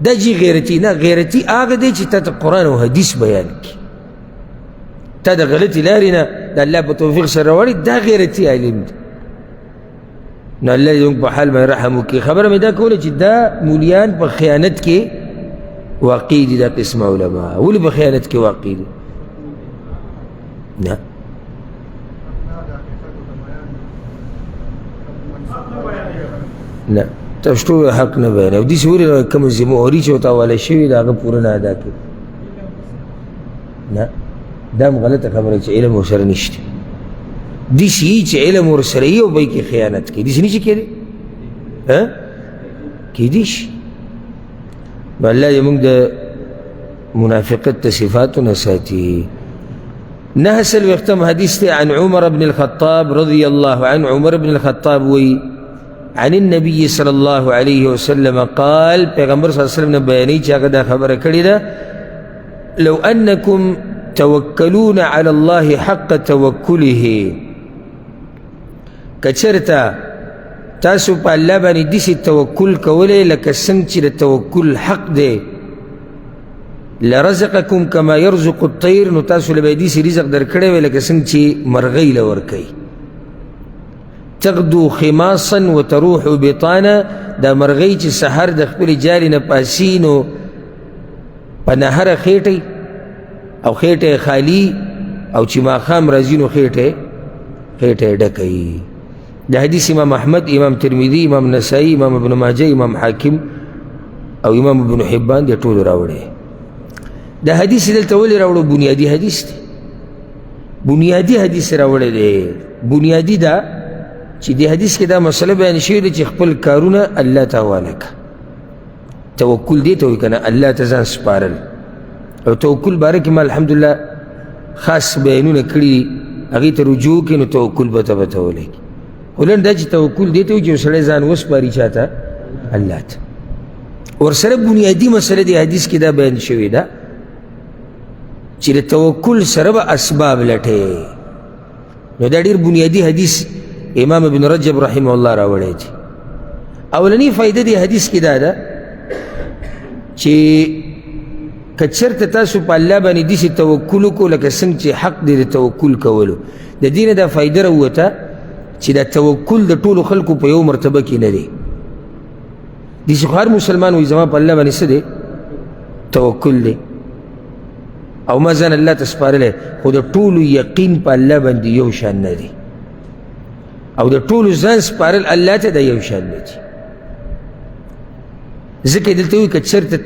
دا جي غیرتي نه، غیرتي هغه دی چې تا ته قرآن او حدیث بیان کړي، تا د غلطې لارې نه د الله په توفیق سره راوړي، دا غیرتي عالم دی. نو الله دې زموږ په حال باندې رحم وکړي. خبره مې دا کوله چې دا مولیان په خیانت کې واقع دي. دا قسمه علما ولې په خیانت کې واقع دي؟ نه نه تاسو ټول حق نه بیانوي او داسې ولې کومه ذمهواري چې ورته حواله شوې ده هغه پوره نه ادا کوي. نه دا هم غلطه خبره چې علم ورسره نشته. داسې یي چې علم ورسره یي او بی کې خیانت کوي، داسې نه شي کېدی؟ کېدی شي. نو الله دې موږ د منافقت د صفاتو نه ساتي. 49 حدیث دی عن عمر بن الخطاب رضی الله عنه. عمر بن الخطاب وی عن النبي صلى الله عليه وسلم قال پیغمبر صلی الله علیه وسلم نے بیانی چې هغه دا خبره کړې ده لو انکم توکلون علی الله حق توکله، کچرتا تاسو په الله باندې داسې توکل کولی لکه څنګه چې د توکل حق دی، لرزقکم کما یرزق الطیر، نو تاسو له به داسې رزق درکړی وی لکه څنګه چې مرغۍ له ورکوي. تغدو خماصا وتروح بطانا، دا مرغۍ چې سحر د خپلې جالې نه پاسي نو په نهره خېټئ او خېټه خالی او چې ماښام راځي نو خېټه ډکوي. دا حدیث امام احمد، امام ترمذي، امام نسائی، امام ابن ماجه، امام حاکم او امام ابن حبان دې ټول راوړي. دا حدیث دلته ولې راوړو؟ بنیادي حدیث دی، بنیادي حدیث راوړی دی. بنیادي دا چې دې حدیث کې دا مسله بیان شوې ده چې خپل کارونه الله ته حواله کړه. توکل دې ته وایي که نه، الله ته ځان سپارل. او توکل باره کې ما الحمدلله خاص بیانونه کړي، هغې ته رجوع کړي نو توکل به ته ولګي. خو لنډ دا چې توکل دې ته وایي چې یو سړی ځان وسپاري چا ته؟ الله ته. ورسره بنیادي مسله دې حدیث کې دا بیان شوې ده چې د توکل سره به اسباب لټې. نو دا ډېر بنیادي حدیث امام ابن رجب رحمه الله راوړی دی. اولنی فائدہ دی حدیث کی دا ده چې که چېرته تاسو په الله باندې داسې توکل وکړو لکه څنګه چې حق دی د توکل کولو، د دې نه دا فایده راووته چې دا توکل د ټولو خلکو په یو مرتبه کې نه دی. داسې خو هر مسلمان وایي زما په الله باندې څه دی؟ توکل دی، او ما ځان الله ته سپارلی، خو د ټولو یقین په الله باندې یو شان نه دی، او د ټولو ځان سپارل الله ته د یو شان نه دي. ځکه دلته وایي که چېرته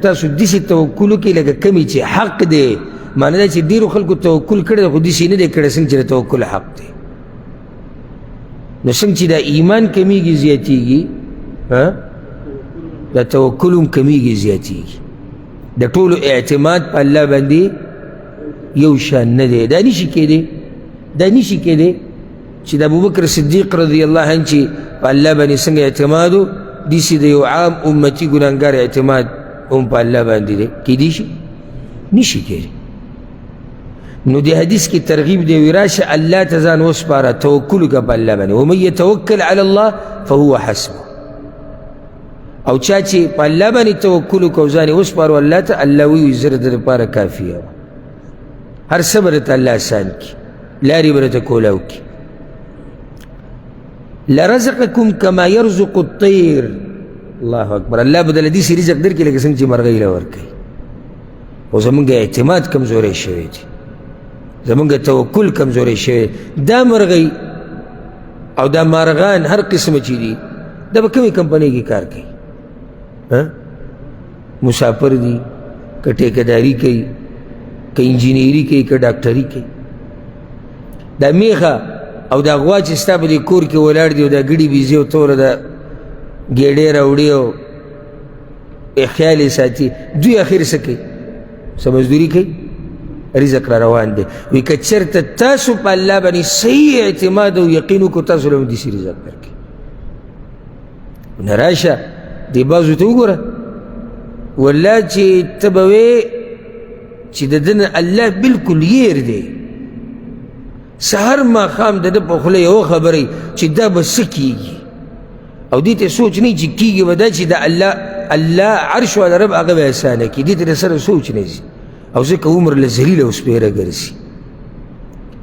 تاسو داسې توکل وکړئ لکه کمې چې حق دی، معنی دا چې ډېرو خلکو توکل کړی دی خو داسې نه دی کړی څنګه چې د توکل حق دی. نو څنګه چې دا ایمان کمیږي زیاتېږي، دا توکل هم کمیږي زیاتېږي. د ټولو اعتماد په الله باندې یو شان نه دی. دا نشي کېدی، دا نشي کېدی چې د ابوبکر صدیق رضی الله عنه چې په الله باندې څنګه اعتماد و، داسې د یو عام امتي ګناهګار اعتماد هم په الله باندې دی. کېدی شي؟ نشي کېدی. نو د حدیث کې ترغیب دی، وی راشه الله ته ځان وسپاره، توکل وکړه په الله باندې. ومن یتوکل علی الله فهو حسبه. او چا چې په الله باندې توکل وکړو ځان یې وسپارو الله ته، الله وی زه د لپاره کافي یم. هر څه به درته الله اسان کړي، لارې به درته کوله وکړي. لرزقکم کما یرزق الطیر. الله اکبر. الله به دله داسې رزق درکړي لکه څنګه چې مرغۍ له ورکوي. خو زمونږ اعتماد کمزوری شوی دی، زمونږ توکل کمزوری شوی. دا مرغۍ او دا مارغان هر قسمه چې دي دا به کومې کمپنۍ کې کار کوي؟ مسافر دي، که ټیکهداري کوي، که انجینیري کوي، که ډاکټري کوي. دا میخه او دا غوا چې ستا په دې کور کې ولاړ دي او دا ګډي بیزي او توره دا ګېډې راوړي او خیال یې ساتي، دوی اخر څه کوي؟ څه مزدوري کوي؟ رزق را روان دی. وی که چېرته تاسو په الله باندې صحیح اعتماد او یقین وکړو تاسو له هم داسې رزق درکوي. نه راشه دې بازو ته وګوره، والله چې ته به وې چې د ده نه الله بلکل یېر دی. سهر ماښام د ده په خوله یوه خبره چې دا به څه کېږي، او دې ته سوچ نه چې کېږي به دا چې د الله عرش والا رب هغه به اسانه کړي، دې ته د سره سوچ نه ځي. او ځکه عمر له ذلیله او سپېره ګرځي.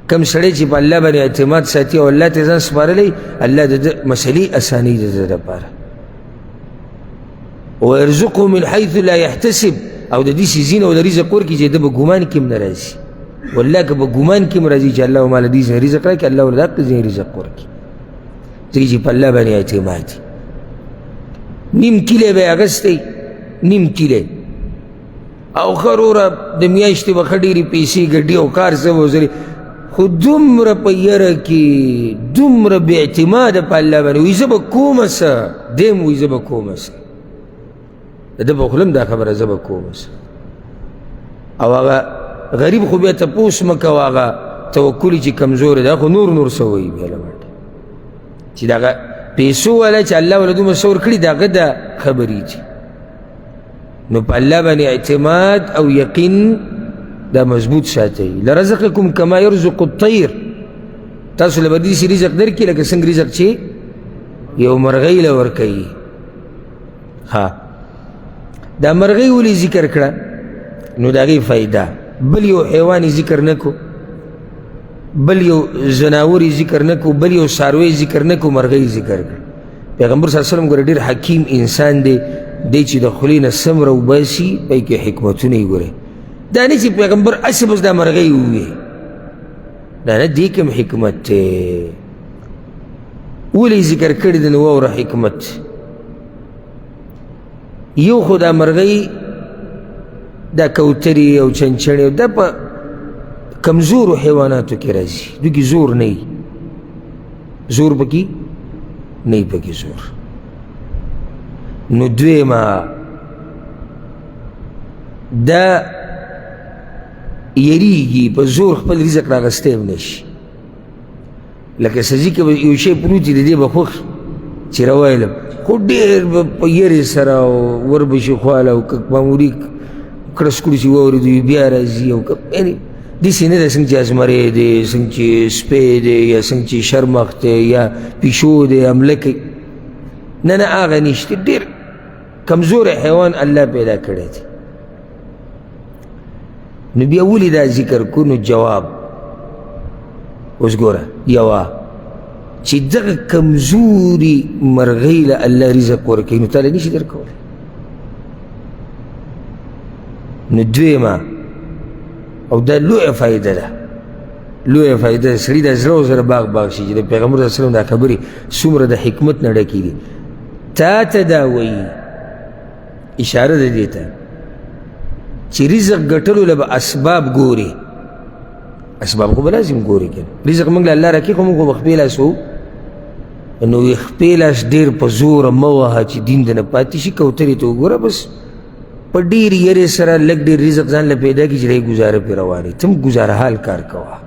کم سړی چې په الله باندې اعتماد ساتي او الله ته ځان سپارلی، الله د ده مسلې اسانوي د ده دپاره. ويرزقه من حيث لا يحتسب. او د دې څیزونه او د رزق ورکړي چې ده به ګمان کې هم نه راځي. والله که به ګمان کې هم راځي چې الله ماله دې ځای رزق راکړي، الله ورله دغه ځای رزق ورکړي، ځکه چې په الله باندې اعتماد. نیم کیلی به یې اخیستی، نیم کیلی، او ښه وروره د میاشتې به ښه ډېرې پیسې ګټي او کار څه به وزري، خو دومره په یره کې دومره بې اعتماده په الله باندې، وایي زه به کومه څه، دیم وایي زه به کومه څه، د ده په خوله هم دا خبره زه به کومه څه. او هغه غریب خو بیا تپوس مه کوه، هغه توکل چې کمزوری ده، خو نور څه وایي بیا له باندې چې دغه پیسو والا چې الله والا دومره څه ورکړي د هغه دا خبرې دي. نو په الله باندې اعتماد او یقین دا مضبوط ساتئ. لرزقکم کما یرزق الطیر. تاسو له به داسې رزق درکړي لکه څنګه رزق چې یو مرغۍ له ورکوي. ها دا مرغۍ ولې ذکر کړه؟ نو د هغې فایده، بل یو حیوان یې ذکر نه کو، بل یو زناور یې ذکر نه کو، بل یو څاروی یې ذکر نه کو، مرغۍ ذکر کړه. پیغمبر صلی الله علیه وسلم ګوره ډېر حکیم انسان دی، دی چې د خولې نه سم راوباسي پای کې حکمتونه یې ګورئ. دا نه چې پیغمبر هسې بس دا مرغۍ ووایي، دا نه، دې کې هم حکمت دی. ولې ذکر کړی دی؟ نو واوره حکمت. یو خو دا مرغۍ، دا کوترې او چنچڼې دا په کمزورو حیواناتو کې راځي، دوی کې زور نه وي، زور پکې نه وي، پکې زور. نو دویمه دا یریږي په زور خپل رزق راغستی هم نه شي. لکه سزي کې به یو شی پروت وي د دې به خوښ چې راویلم، خو ډېر به په یرې سره ور به شي خواله، او که معمولي کړس کړي چې واورېدو بیا راځي، او یعنې داسې نه ده څنګه چې ازمری دی، څنګه چې سپی دی، یا څنګه چې شرمښ دی، یا پیشو دی، املکی. نه نه هغه نشته، ډېر کمزور حیوان الله پیدا کړی دی. نو بیا ولې دا ذکر کو؟ نو جواب اوس ګوره، یوه چې دغه کمزوري مرغۍ له الله رزق ورکوي نو تاله نشي درکولی. نو دویمه او دا لویه فایده ده، لویه فایده ده. سړي دا زړه سره باغ باغ شي چې د پیغمبر صلی الله علیه وسلم دا خبرې څومره د حکمت نه ډکې دي. تا ته دا وایي، اشاره ده دې ته چې رزق ګټلو له به اسباب ګوري. اسباب خو به لازم ګوري که رزق موږ له الله راکړي، خو موږ خو به خپې لاس وو. نو خپې لاس ډېر په زوره مه وهه چې دین د نه پاتې شي. کوترې ته وګوره، بس په ډېر یرې سره لږ ډېر رزق ځان له پیدا کړي چې دی ګزاره پرې روانې. ته هم ګزاره حال کار کوه.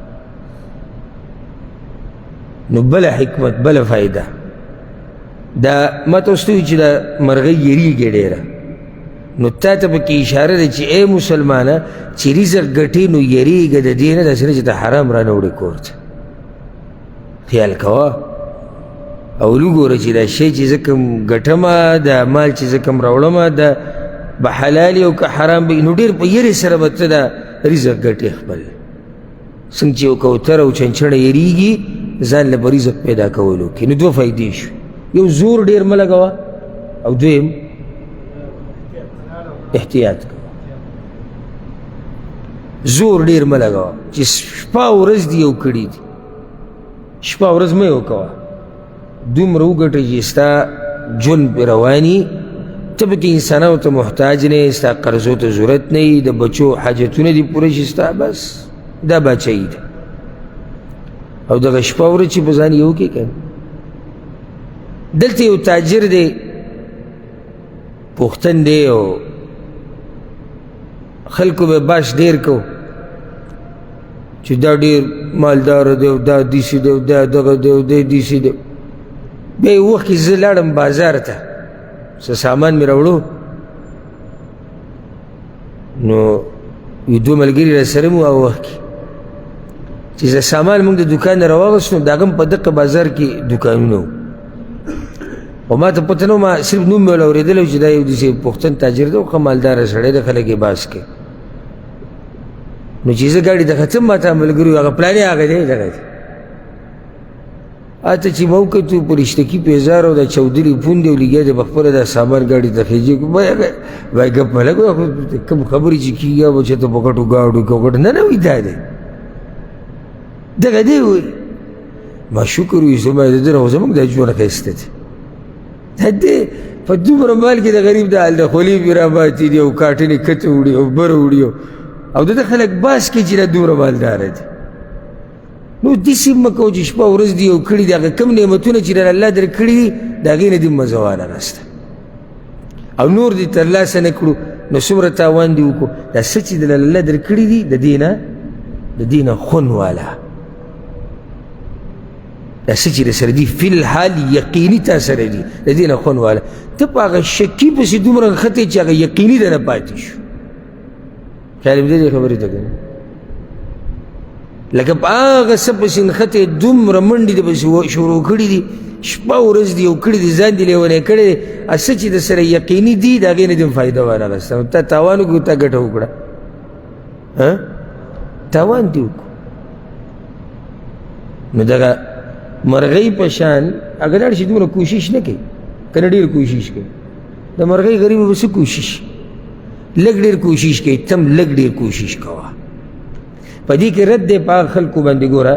نو بله حکمت، بله فایده دا ما ته اوس ته وایي چې دا مرغۍ یریږي ډېره، نو تا ته پکې اشاره ده چې ای مسلمانه چې رزق ګټې نو یریږه د دې نه، داسې نه چې ته حرام رانه وړې کور ته. خیال کوه او وګوره چې دا شی چې زه کوم ګټمه، دا مال چې زه کوم راوړمه، دا به حلال او که حرام به نو ډېر په یرې سره به ته دا رزق ګټې خپل. څنګه چې یو کوتره او چنچڼه یریږي ځان له به رزق پیدا کولو کې. نو دوه فایدې شو، یو زور ډېر مه لګوه، او دویم احتیاط کوه. زور ډېر مه لګوه چې شپه ورځ دي یو کړي دي، شپه ورځ مه یو کوه. دومره وګټه چې ستا ژوند پرې رواني، ته پکې انسانانو ته محتاج نه یې، ستا قرضو ته ضرورت نه یي، د بچو حاجتونه دي پوره شي ستا، بس دا باچهي ده. او دغه شپه ورځ چې په ځان یو کې که دلته یو تاجر دی، پښتن دی، او خلکو به باش ډېر کو چې دا ډېر مالدار دی، او دا داسې دی، او دا دغه دی، او دی داسې دی. بیا یو وخت کې زه لاړم بازار ته، څه سامان مې راوړو، نو یو دوه ملګري راسره مو هغه وخت کې چې زه سامان موږ د دوکان نه راواغست، نو د هغه هم په دقه بازار کې دوکانونه وو. او ما ته پته نه وه، ما صرف نوم مې ول اورېدلی چې دا یو داسې پښتن تاجر دی او ښه مالداره سړی دی، خلک یې باس کوي. نو چې زه ګاډي ته ختم، ما ته ملګري هغه پلانې هغه دی دغه دی. هلته چې ما وکتو په رشتکي پیزار او دا چودلي پوندې او لګیا دی، په خپله دا سامان ګاډي ته خېجي. وایي ګپ مه لګوه، کوم خبرې چې کېږي به چې ته په ګټو ګاډو کې وګټه. نه نه وایي دا دی دغه دی. وایي ما شکر وایستو، ما د ده نه خو زموږ دا ژوند ښایسته دی. دا دی په دومره مال کې د غریب د حال د خولې پې راماتې دي، او کاټنې کته وړي، او بره وړي، او د ده خلک باس کوي چې دا دومره مالداره دی. نو داسې مه کوه چې شپه ورځ دي یو کړي دي، هغه کوم نعمتونه چې الله در کړي دي د هغې نه دې مزه وانخسته، او نور دې ترلاسه نه کړو، نو څومره تاوان دې وکړو. دا څه چې الله در کړي دي د دې نه خون واله، دا څه چې درسره دي فی الحال یقیني تا سره دي، د دې نه خون واله. ته په هغه شکي پسې دومره نښتې چې هغه یقیني ده نه پاتې شو. خیال مې دې خبرې ته کوي، لکه په هغه څه پسې نښتې دومره منډې دې پسې شروع کړي دي، شپه ورځ دې یو کړي دي، ځان دې لیونی کړی دی، څه چې درسره یقیني دي د هغې نه دې هم فایده وانخسته. تا تاوان وکړو، تا ګټه وکړه، تاوان دې وکړو. نو دغه مرغۍ په شان هغه لاړ شي دومره کوشش نه کوي، که نه ډېر کوشش کوي. د مرغۍ غریبه به څه کوشش، لږ ډېر کوشش کوي، تم لږ ډېر کوشش کوه. په دې کې رد دی په هغه خلکو باندې، ګوره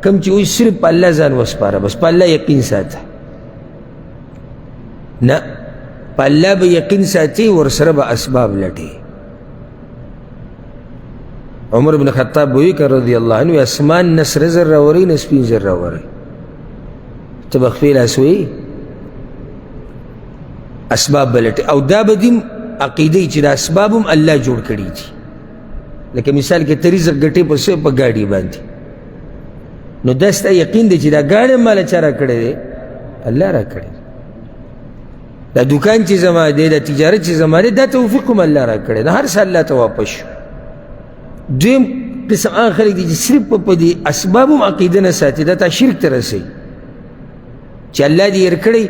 کوم چې وایي صرف په الله ځان وسپاره، بس په الله یقین ساته. نه، په الله به یقین ساتي، ورسره به اسباب لټي. عمر بن خطاب وایي که رضی الله عنه، اسمان نه سره زر راوړی نه سپین زر راوړی، ته به خپې لاس وایي اسباب به لټي. او دا به دې عقیده چې دا اسباب هم الله جوړ کړي دي. لکه مثال کې ته رزق ګټې په ګاډي باندې، نو دا ستا یقین دی چې دا ګاډی ماله چا را کړی دی؟ الله را کړی. دا دکان چې زما دی، دا تجارت چې زما دی، دا توفیق هم الله را کړی، دا هر څه الله ته واپس شو. دویم قسم هغه خلک دي چې صرف په دې اسباب هم عقیده نه ساتي، دا تا شرک ته رسوي چې الله دې هېر کړی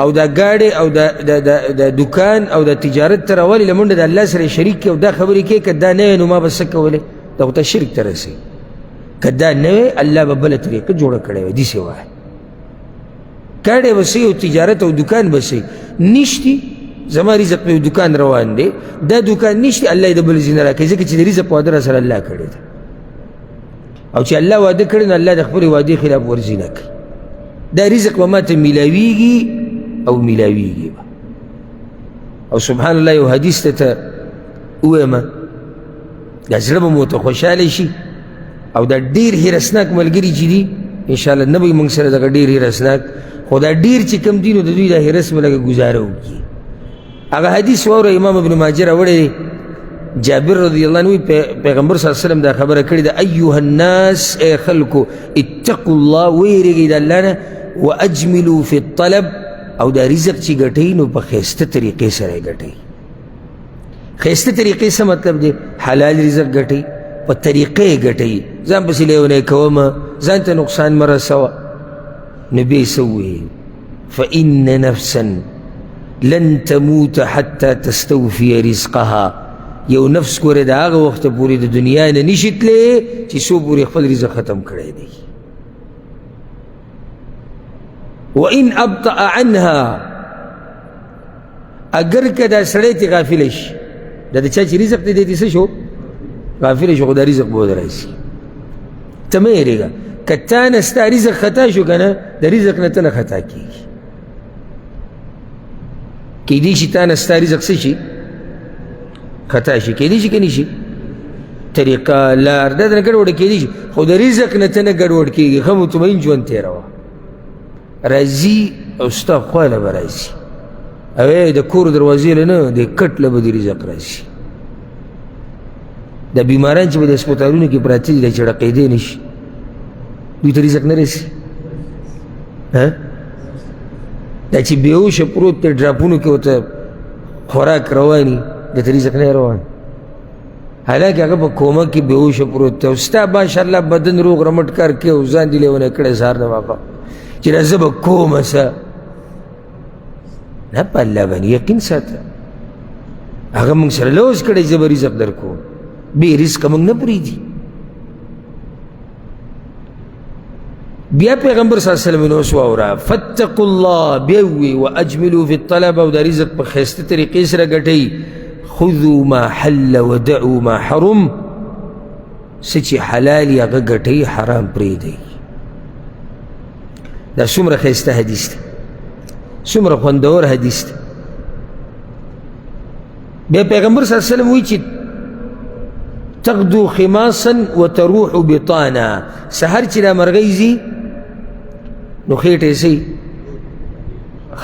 او دا ګاډی او دا دکان او دا تجارت ته راولي له منډه د الله سره شریک کړي او دا خبرې کوي که دا نه وی نو ما به څه کولی، دا خو ته شرک ته رسوي. که دا نه وی الله به بله طریقه جوړه کړې وی، داسې وایي ګاډی به صحیح او تجارت او دکان به صحیح نشتي، زما رزق په دکان روان دی، دا دکان نشته الله یې د بل ځای نه راکوي ځکه چې د رزق وعده راسره الله کړې ده، او چې الله وعده کړی نو الله د خپلې وعدې خلاف ورزي نه کوي. دا رزق به ماته میلاویږي او میلاویږي به. او سبحان الله یو حدیث ته وویمه دا زړه به مو ته خوشحاله شي، او دا ډېر هیرسناک ملګري چې دي انشاءالله نه به موږ سره دغه ډېر هیرسناک، خو دا ډېر چې کوم دي نو د دوی دا هیرس به لږه ګزاره وکړي. هغه حدیث واوره امام ابن ماجه راوړی دی، جابر رضی الله عنه پیغمبر صلی الله علیه وسلم دا خبره کړې ده، ایها الناس ای خلکو اتقوا الله ویرېږئ د الله نه، واجملوا فی الطلب او دا رزق چې ګټئ نو په ښایسته طریقې سره یې ګټئ. ښایسته طریقې څه مطلب دی؟ حلال رزق ګټئ، په طریقه یې ګټئ، ځان پسې لیونی کومه، ځان ته نقصان مه رسوه. نو بیا یې څه وویل؟ فإن نفسا لن تموت حتى تستوفي رزقها، یو نفس ګورې د هغه وخته پورې د دنیا نه نشي تللی چې څو پورې خپل رزق ختم کړی دی. وإن أبطأ عنها، اگر که دا سړی ترې غافله شي، دا د چا چې رزق دی دی څه شو؟ غافله شو، خو دا رزق به ودراسي. ته مه هېرېږه، که تا نه ستا رزق خطا شو که نه د رزق نه ته نه خطا کېږي. کیدای شي تا نه ستا رزق څه شي؟ خطا شي، کیدای شي که نه شي؟ طریقه لار دا نه ګډوډه کیدای شي، خو د رزق نه ته نه ګډوډ کېږي. ښه مطمئن ژوند تېروه، راځي او ستا خواله به راځي، او د کور دروازې له نه د کټ له به د رزق راځي. دا بیماران چې به د هسپتالونو کې پراته دي دا چړقېدی نه شي، دوی ته رزق نه رسي. دا چې بېهوشه پروت دی ډراپونو کې ورته خوراک رواني، د ته رزق نه روان، حالانکې هغه په کومه کې بېهوشه پروت دی او ستا ماشاءالله بدن روغ رمټ کار کوي او ځان دې لیونی کړی سهار نه ماښام چې دا زه به کومه څه. نه، په الله باندې یقین ساته، هغه موږ سره لوز کړی زه به رزق در کوم، بې رزقه موږ نه پرېږدي. بیا پیغمبر صلی الله علیه وسلم نو اوس واوره، فاتقوا الله، بیا ووی واجملوا فی الطلب، او دا رزق په ښایسته طریقې سره ګټئ. خذوا ما حل ودعوا ما حرم، څه چې حلال یې هغه ګټئ، حرام پرېږدئ. دا څومره ښایسته حدیث دی، څومره خوندور حدیث دی. بیا پیغمبر صلی الله علیه وسلم وایي چې تغدو خماصا وتروح بطانا، سحر چې دا مرغۍ ځي نو خېټه یې څه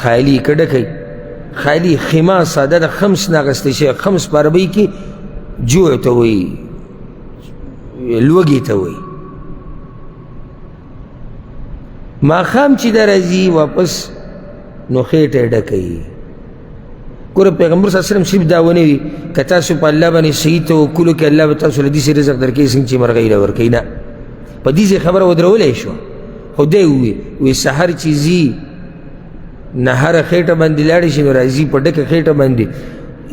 خالي کډه کوي، خالي خماصه دا د خمس نه اخیستی شوی، خمس په عربۍ کې جوع ته وایي، لوږې ته وایي. ماښام چې دا راځي واپس نو خېټه یې ډکوي. ګوره پیغمبر صلی الله علیه وسلم صرف دا ونه وي که تاسو په الله باندې صحیح توکل وکړئ الله به تاسو له داسې رزق درکوي څنګه چې مرغۍ له ورکوي. نه، په دې ځای خبره ودرولی شوه، خو دی ووی سحر چې ځي نهره خېټه باندې لاړې شي نو راځي په ډکه خېټه باندې،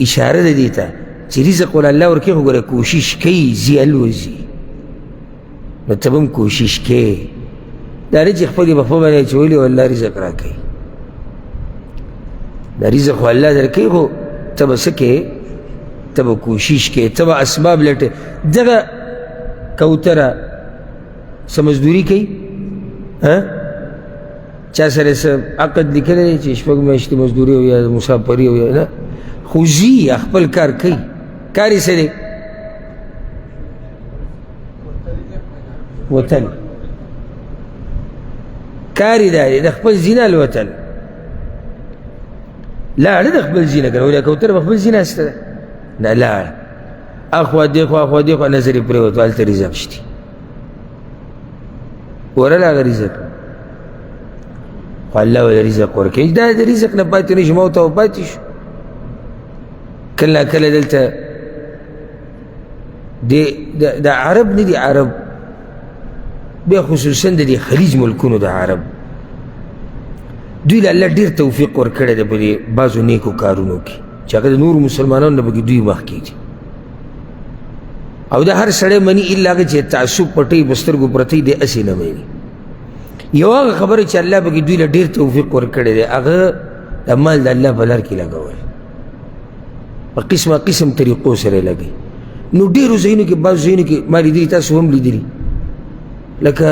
اشاره ده دې ته چې رزق ولا الله ورکوي، خو ګوره کوشش کوي ځي الوځي، نو ته به هم کوشش کوې، دا نه چې خپلې بخپه باندې اچولي او الله رزق راکوي. دا رزق خو الله درکوي، خو ته به څه کوې؟ ته به کوشش کوې، ته به اسباب لټوې. دغه کوتره څه مزدوري کوي؟ چا سره څه عقد لیکلی دی چې شپږ میاشتې مزدوري او یا مسافري او یا نه، خو ځي خپل کار کوي. کار یې څه دی؟ وطن. کار یې دا دی د خپل ځینه الوتل، لاړه د خپل ځینه که نه، ولې کوتره په خپل ځینه هسته ده، نه لاړه اخوا دېخوا اخوا دېخوا نظر یې پرېوتو، هلته رزق شتي، ورله هغه رزق، خو الله وله رزق ورکوي. دا د رزق نه پاتې نه شي، موت او پاتې شو. کله کله دلته د عرب نه دي، عرب بیا خصوصا د دې خلیج ملکونو د عرب دوی له الله ډېر توفیق ورکړی دی په دې بعضو نیکو کارونو کې چې هغه د نورو مسلمانانو نه پکې دوی مخکې دي. او دا هر سړی مني الا هغه چې تعصب پټوي په سترګو پرتی دی هسې نه مني. یو هغه خبره چې الله پکې دوی له ډېر توفیق ورکړی دی هغه د مال د الله په لار کې لګول په قسمه قسم طریقو سره لګوي. نو ډېرو ځایونو کې بعضو ځایونو کې ما لیدلي تاسو هم لیدلي لکه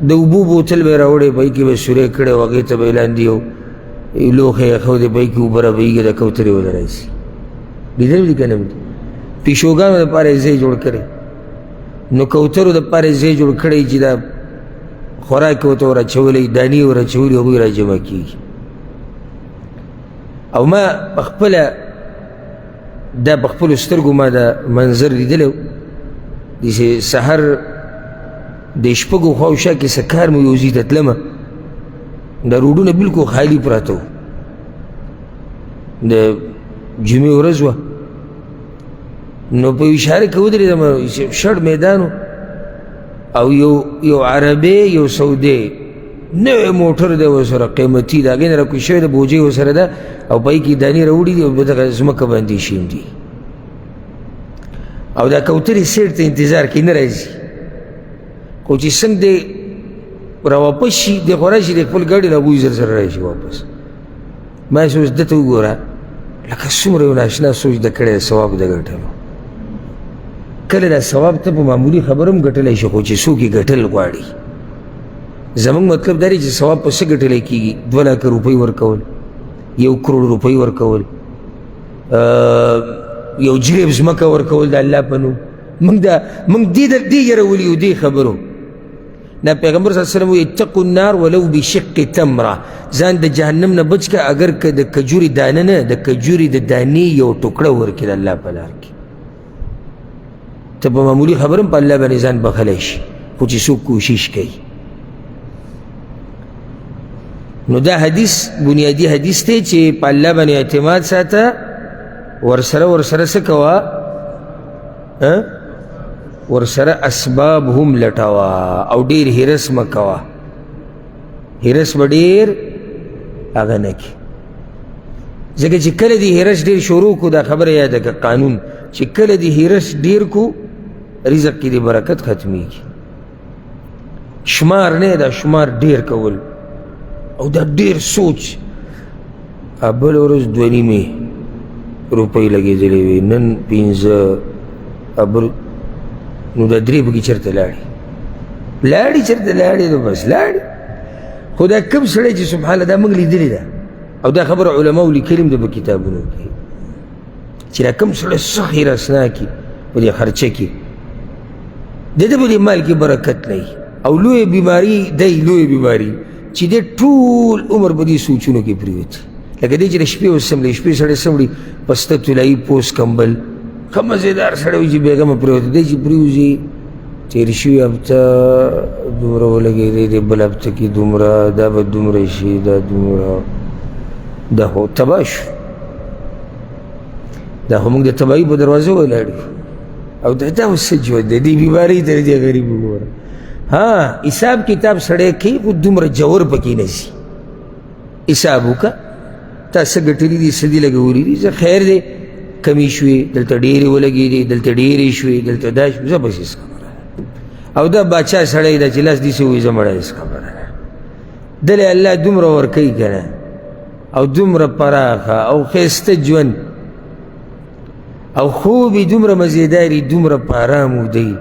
د اوبو بوتل به یې راوړی په کې به سوری کړی و هغې ته به یې لاندې یو لوښی یې ایښودی په کې اوبه رابهېږي د کوترې وله راشي. لیدلی دي که نه پیشوګانو دپاره یې ځای جوړ کړی نو کوترو دپاره یې ځای جوړ کړی چې دا خوراک ورته ور اچولی دانې ور اچولي هغوی را جمع کېږي. او ما په خپله دا په خپلو سترګو ما دا منظر لیدلی و داسې سحر د شپږو خواوشا کې څه کار مو یو ځای ته تلمه دا روډونه بلکل خالي پراته وو د جمعې ورځ وه نو په یو اشاره کې ودرېدم شړ میدان او یو عربی یو سعودی نوی موټر دی ورسره قیمتي د هغې نه راکوز شوی د بوجۍ ورسره ده او په کې دانې راوړي دي او په دغه ځمکه باندې ایښي دي او دا کوترې سیټ ته انتظار کوي نه راځي خو چې څنګه دی راواپس شي دی خو راشي د خپل ګاډي نه هغوی زر سره راشي واپس. ما یې سوچ ده ته وګوره لکه څومره یو ناشنا سوچ ده کړی د ثواب د ګټلو. کله دا ثواب ته په معمولي خبره هم ګټلی شي خو چې څوک یې ګټل غواړي. زمونږ مطلب دا دی چې ثواب په څه ګټلی کېږي 2 لکه روپۍ ورکول 1 کروڑ روپۍ ورکول یو جریب ځمکه ورکول د الله په نوم. موږ دې یرولي یو دې خبرو دا پیغمبر صلی الله علیه وسلم وایي اتقوا النار ولو بشق تمره ځان د جهنم نه بچ کړه اگر که د کجوري دانه نه د کجوري د دانې یو ټوکړه ورکړي د الله په لار کې ته په معمولي خبره هم په الله باندې ځان بخلی شي خو چې څوک کوشش کوي. نو دا حدیث بنیادي حدیث دی چې په الله باندې اعتماد ساته ورسره څه کوه ورسره اسباب هم لټوه او ډېر هرس مه کوه. هرس به ډېر هغه نه کړي ځکه چې کله دې هرس ډېر شروع کو دا خبره یاده که قانون چې کله دې هرس ډېر کو رزق کې دې برکت ختمیږي. شمار نه دا شمار ډېر کول او دا ډېر سوچ. بله ورځ 2.5 روپۍ لګېدلې وې نن 5 نو دا 3 پکې چېرته لاړې چېرته لاړې نو بس لاړې. خو دا کوم سړی چې سبحان الله دا موږ لیدلې ده او دا خبره علماو لیکلي هم ده په کتابونو کې چې دا کوم سړی سخت هرسناکي په دې خرچه کې د ده په دې مال کې برکت نه وي او لویه بیماري دی لویه بیماري چې دی ټول عمر په دې سوچونو کې پرېوت لکه دی چې د شپې وسمړي شپې سړی سمړي پسته طلایي پوس کمبل ښه مزېدار سړی وي چې بېګمه پرېوت دی چې پرېوځي تېر شوي هفته دومره ولګېدی دی بل هفته کې دومره دا به دومره شي دا دومره دا خو تباه شو دا خو موږ د تباهي په دروازه ولاړ یو او دا اوس څه ژوند دی دې بیمارۍ ته دې غریب وګوره. ها حساب کتاب سړی کوي خو دومره جوور پکې نه شي. حساب وکړه تا څه ګټلي دي څه دي لګولي دي زه خیر دی کمې شوې دلته ډېرې ولګېدې دلته ډېرې شوې دلته دا شوې زه بس هېڅ خبره او دا باچا سړی ده چې لاس داسې وایي زه مړه هېڅ خبره نه دلې الله دومره ورکوي که نه او دومره پراخه او ښایسته ژوند او خوب یې دومره مزېداري دومره په ارامو دی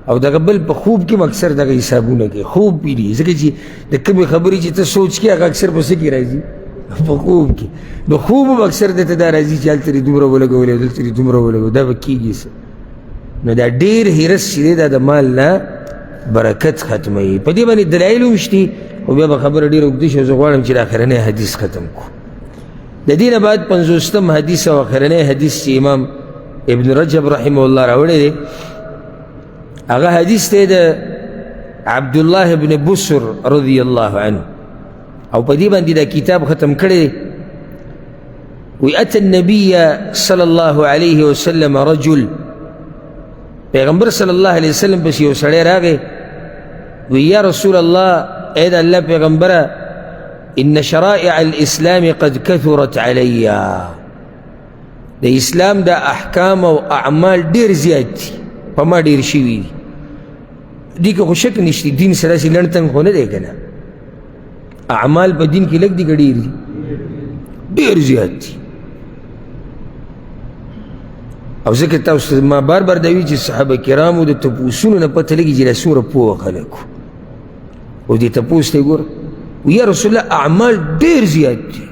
او دغه بل په خوب کې اکثر دغه حسابونه کوي خوب یې دي ځکه چې د کومې خبرې چې ته سوچ کې هغه اکثر په څه کې راځي په خوب کې د خوب هم اکثر درته دا راځي چې هلته یې دومره ولګولی او دلته یې دومره ولګولی دا به کېږي څه نو دا ډېر هرس چې دی دا د مال نه برکت ختموي. په دې باندې دلایل هم شتي خو بیا به خبره ډېره اوږده شي او زه غواړم چې د اخرنی حدیث ختم کړو. د دې نه بعد 50م حدیث او اخرنی حدیث چې امام ابن رجب رحمه الله راوړی دی هغه حدیث دی د عبدالله ابن بسر رضی الله عنه او په دې باندې دا کتاب ختم کړی وی اتى النبي صلى الله عليه وسلم رجل پیغمبر صلی الله علیه وسلم پس یو سړی راغی وی یا رسول الله اے د الله پیغمبره ان شرائع الاسلام قد كثرت علی د اسلام د احکام او اعمال ډیر زیات دي په ما ډیر شوي دي دي که خو شک نشته دین سره داسې لنډ تنګ خو نه دی که نه اعمال په دین کې لږ دي که ډیر دي ډیر زیات دي او ځکه تاسو ما بار بار دا وي چې صحابه کرامو د تپوسونو نه پته لګي چې دا څومره پوه خلک او دې تپوس ته یې ګوره یا رسول الله اعمال ډیر زیات دي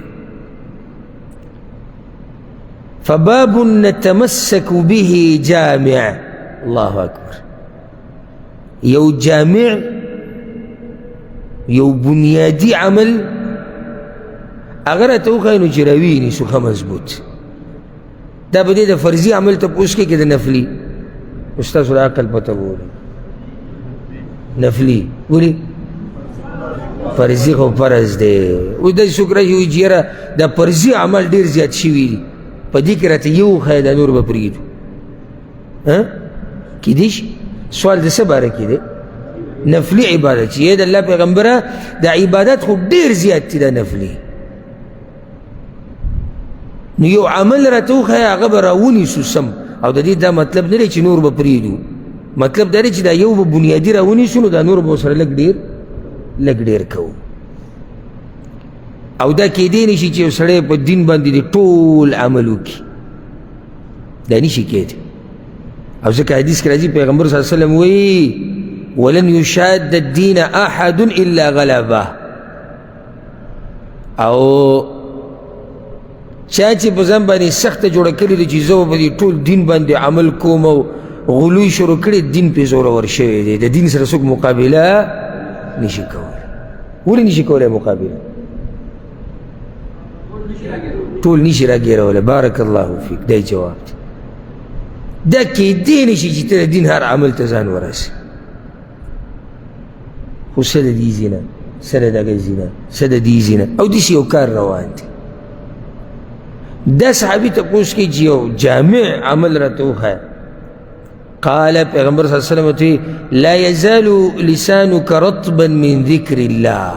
فباب نتمسك به جامع الله اکبر یو جامع یو بنیادی عمل اگر ته وښایي نو چې راوي نیسو ښه مضبوط دا به دې د فرضي عمل تپوس کې که د نفلي استاسو د عقل پته بولي نفلي ولې فرضي خو فرض دی اوس داسې څوک راشي وایي چې یاره دا فرضي عمل ډېر زیات شوي دي په دې کې راته یو وښایه دا نور به پرېږدو کیدای شي سوال د څه باره کې دی نفلي عبادت چې د الله پیغمبره دا عبادت خو ډېر زیات دي دا نفلي نو یو عمل راته وښایه هغه به راونیسو سم او د دې دا مطلب نه دی چې نور به پرېږدو مطلب دا دی چې دا یو به بنیادي راونیسو نو دا نور به ورسره لږ ډېر کوو او دا کیدی نشي چې یو سړی په دین باندې د ټول عمل وکړي دا نشي کیدی او ځکه حدیث کې راځي پیغمبر صلی الله علیه وسلم وایي ولن یشاد الدین احد الا غلبه او چا چې په ځان باندې سخته جوړه کړې ده چې زه به په دې ټول دین باندې عمل کوم او غلوی شروع کړي دین پې زورور شوی دی د دین سره څوک مقابله نشي کولی ولې نشي کولی مقابله ټول نشي راګیرولی بارک الله فیک دی جواب دی دا کیدی نشي چې ته د دین هر عمل ته ځان ورسې خو څه د دې ځینه څه د دغه ځینه څه د دې ځینه او داسې یو کار روان دی دا صحابي تپوس کوي چې یو جامع عمل راته وښایه قال پیغمبر صلی الله علیه وسلم لا یزال لسانک رطبا من ذکر الله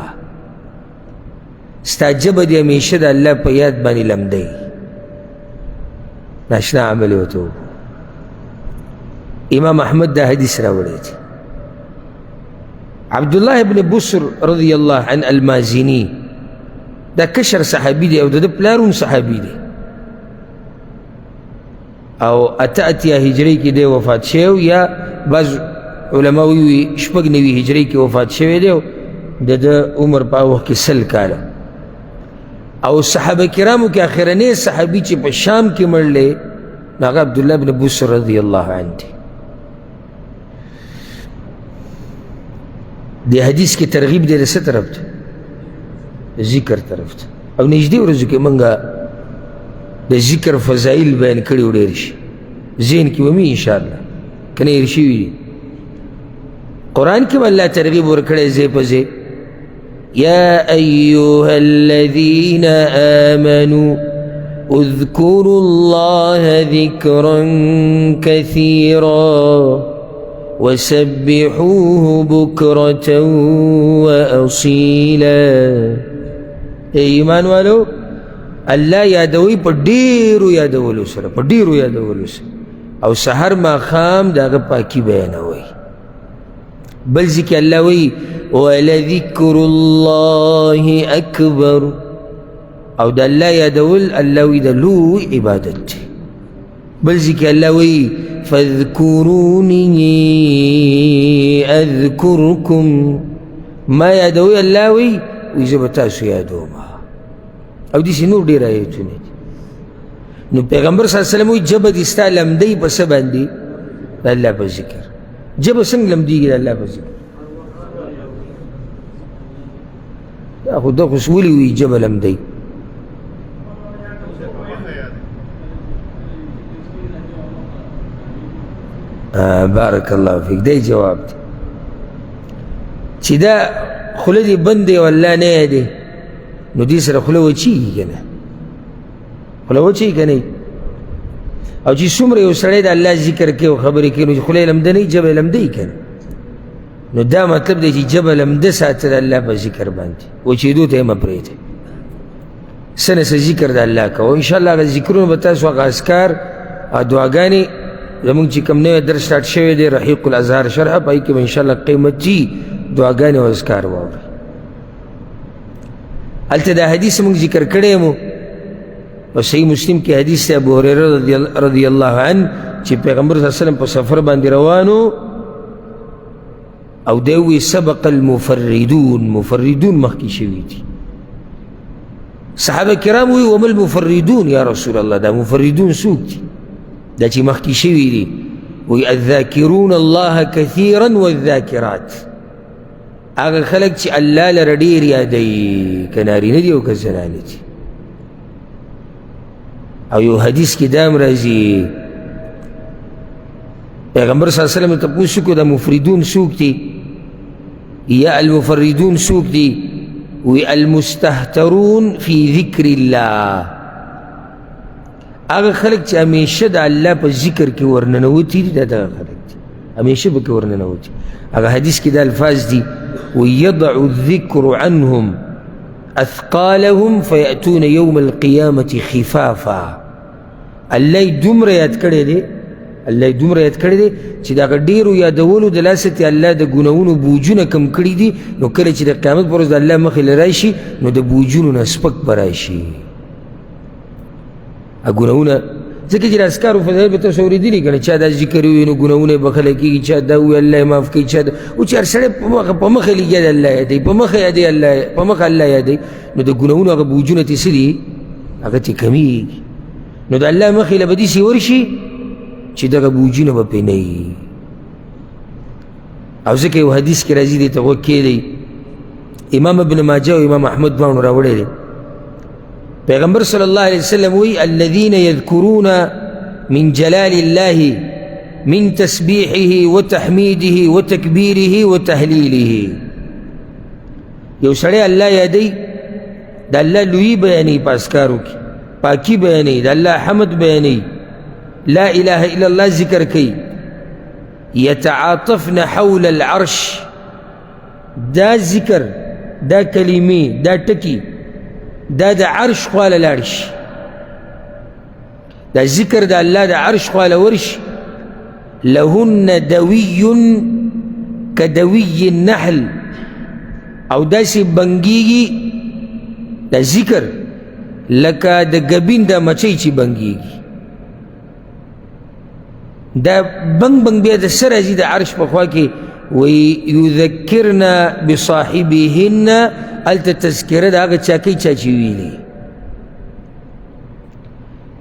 ستا ژبه دې همیشه د الله په یاد باندې لمدی ناشنا عمل یې ورته امام احمد دا حدیث راوړی دی عبدالله ابن بسر رضی الله عن المازني دا کشر صحابي دی او د پلار هم صحابي دی او اتیا هجری کې دی وفات شوی یا بعض علما وایي شپږ نوي هجری کې وفات شوی دی د عمر په وخت کې 100 کاله او صحابه کرامو کې اخرنی صحابي چې په شام کې مړلی هغه عبدالله ابن بسر رضی الله عنه دی دی حدیث کې ترغیب دی د څه طرف ته ذکر طرف ته او نږدې ورځو کې موږ د ذکر فضایل بیان کړي و ډېر شي ذهن کې ومي انشاءالله که نه هېر شوي دي قرآن کې به الله ترغیب ورکړی ځای په ځای یا ایها الذین آمنوا اذکروا الله ذکرا کثیرا وسبحوه بکرة وأصیلا اے ایمان والو الله یادوي په ډیرو یادولو سره په ډیرو یادولو سره او سحر ماښام د هغه پاکي بیانوئ بل ځکې الله وایي ولذکر الله اکبر او د الله یادول الله وایي د لوی عبادت دی بل ځکې الله وایي فاذکرونی اذکرکم ما یادوي الله وایي وایي زه به تاسو یادوم او داسې نور ډېر ایتونه دي نو پیغمبر صلی الله علیه وسلم وایي ژبه دې ستا لمدی په څه باندې د الله په ذکر ژبه څنګه لمدېږي د الله په ذکر دا خو دغه ولې وایي ژبه لمدی بارک الله فیک دی جواب دی چې دا خوله دې بند دی او الله نه یادې نو دې سره خوله وچېږي که نه خوله وچېږي که نه او چې څومره یو سړی د الله ذکر کوي او خبرې کوي نو خوله یې لمده نه وي ژبه یې لمده وي که نه نو دا مطلب دی چې ژبه لمده ساته د الله په ذکر باندې وچېدو ته یې مه پرېږدئ څه نه څه ذکر د الله کوه انشاءالله هغه ذکرونه به تاسو هغه اذکار او دعاګانې زمونږ چې کوم نوی درس سټارټ شوی دی رحیق الازهار شرحه په هغې کې به انشاءالله قیمتي دعاګانې او اذکار واورئ هلته دا حدیث مونږ ذکر کړی مو په صحیح مسلم کې حدیث دی ابو هریره رضی الله عنه چې پیغمبر صلی الله علیه وسلم په سفر باندې روانو او دی وی سبق المفردون مفردون مخکې شوي دي صحابه کرام وی وما المفردون یا رسول الله دا مفردون څوک دي دا چې مخکې شوي دي وی الذاکرون الله کثیرا والذاکرات هغه خلک چې الله لره ډېر یادوي که نارینه دي او که زنانه دي او یو حدیث کې دا هم راځي پیغمبر صلی الله علیه وسلم ته تپوس وکړو دا مفردون څوک دي یا المفردون څوک دي وی المستهترون فی ذکر الله هغه خلک چې همیشه د الله په ذکر کې ورننوتي دي دا دغه خلک دي همیشه پکې ورننوتي هغه حدیث کې دا الفاظ دي ويضع الذكر عنهم اثقالهم فيأتون يوم القيامة خفافا الله دومره یاد کړی دی الله دومره یاد کړی دی چې دا ډیرو یادولو د لاسه ته الله د ګناونو بوجونه کم کړي دي نو کله چې د قیامت پر ورځ د الله مخې له راشي نو د بوجونو نه سپک به راشي ګناونه ځکه چې د اذکارو فضایل به تاسو اورېدلي که نه چا دا ذکر ووایي نو ګناونه یې بخښلی کېږي چا دا ووایي الله یې معاف کوي چا او چې هر سړی په مخه لګیا د الله یادوي په مخه یادوي الله په مخه الله یادوي نو د ګناونو هغه بوجونه ترې څه دي هغه ترې کمیږي نو د الله مخې له به داسې ورشي چې دغه بوجونه به پرې نه وي او ځکه یو حدیث کې راځي دی ته غوږ کېدی امام ابن ماجه او امام احمد دواړو راوړی دی پیغمبر صلی الله علیه وسلم وی الذین یذکرون من جلال الله من تسبیحه وتحمیده وتکبیره وتهلیله یو سړی الله یادوي د الله لویي بیانوي په اذکارو کې پاکي بیانوي د الله حمد بیانوي لا اله الا الله ذکر کوي یتعاطفن حول العرش دا ذکر دا کلمې دا ټکي دا د عرش خواله لاړ شي دا ذکر د الله د عرش خواله ورشي لهن دوي کدوي النحل او داسې بنګیږي دا ذکر لکه د ګبین د مچۍ چې بنګیږي دا بنګ بنګ بیا د څه راځي د عرش په خوا کې ویذکرن بصاحبهن هلته تذکره د هغه چا کوي چا چې ویلي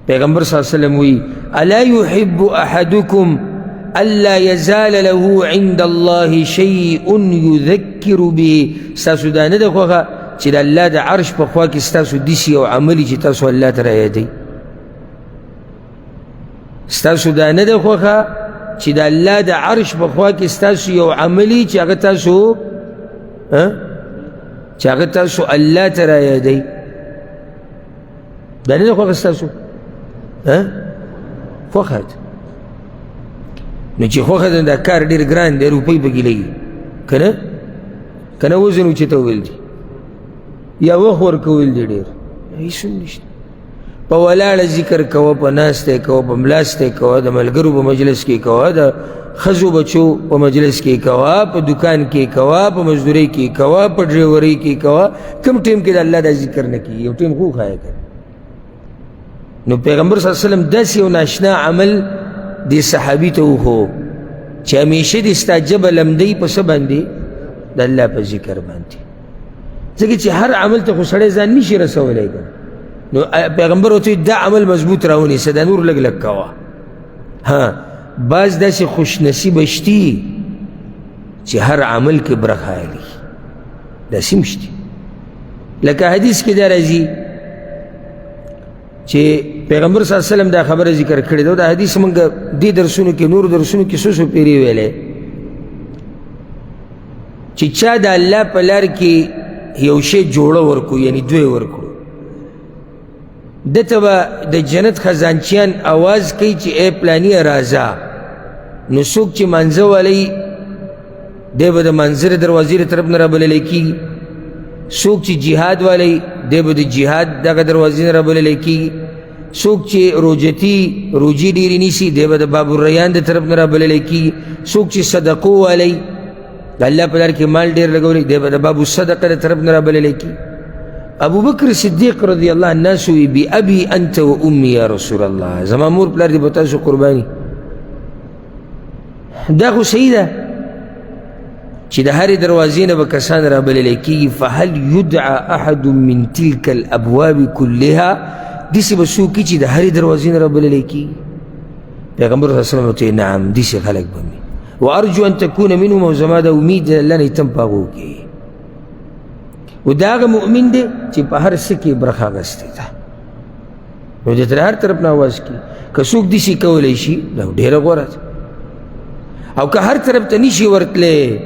پیغمبر صلی الله علیه وسلم وی الا یحب احدکم الا یزال له عند الله شیء یذکر به ستاسو دا نه ده خوښه چې د الله د عرش په خوا کې ستاسو داسې یو عملي چې تاسو الله ته رایادوي ستاسو دا نه ده خوښه چې د الله د عرش په خوا کې ستاسو یو عملي چې هغه تاسو چې هغه تاسو الله ته رایادوي دا نه ده خوښه ستاسو خوښه ده نو چې خوښه ده دا کار ډېر ګران دی روپۍ پکې لګي که نه که نه وزن اوچتول دي یا وخت ورکول دي ډېر هېڅ هم نشته په ولاړه ذکر کوه په ناسته یې کوه په ملاسته یې کوه د ملګرو په مجلس کې کوه د ښځو بچو په مجلس کې کوه په دکان کې کوه په مزدورۍ کې کوه په ډریورۍ کې کوه کوم ټیم کې د الله دا ذکر نه کېږي یو ټیم خو ښایه کوه نو پیغمبر صلی الله علیه وسلم داسې یو ناشنا عمل دې صحابي ته وښو چې همیشه دې ستا ژبه لمدی په څه باندې د الله په ذکر باندې ځکه چې هر عمل ته خو سړی ځان نشي رسولی که نو پیغمبر ورته دا عمل مضبوط راونیسه دا نور لږ لږ کوه ها بعض داسې خوش نصیبه شتي چې هر عمل کې برخه اخلي داسې هم شتي لکه حدیث کې دا راځي چې پیغمبر صلی الله علیه وسلم دا خبره ذکر کړې ده دا حدیث موږ دې درسونو کې نور درسونو کې څو پیرې ویلې چې چا د الله په لار کې یو شی جوړه ورکړو یعنی دوی ورکړو دته به د جنت خزانچیان آواز کوي چې ای پلانیه راځه، نو څوک چې مانځه والی دی به د منظر دروازې طرف نه رابللی کېږي، څوک چې جهاد والی دی به د جهاد دغه دروازې نه رابللی کېږي، څوک چې روجې ډېرې نیسي دی به د باب الریان د طرف نه رابللی کېږي، څوک چې صدقو والی د الله په لار کې مال ډېر لګولی دی به د باب الصدقه د طرف نه رابللی کېږي. ابو بکر صدیق رضی الله عنه ناس وی بی ابي انت و امي یا رسول الله، زما مور پلار دی به تاسو قرباني. دا خو صحیح ده چې د هرې دروازې نه به کسان رابللی کېږي. فهل یدعى احد من تلك الابواب كلها، داسې به څوک چې د هرې دروازې نه رابللی کېږي؟ پیغمبر صلی الله علیه وسلم ورته نعم، داسې خلک به وي. وارجو ان تكون منهم، او زما د امید دی الله نه یې تم په هغو کې. و دا هغه مؤمن دی چې په هر څه کې برخه اخیستې ده، نو دې تر هر طرف نه آواز کړي. که څوک داسې کولی شي دا ډېره غوره ده، او که هر طرف ته نشي ورتلی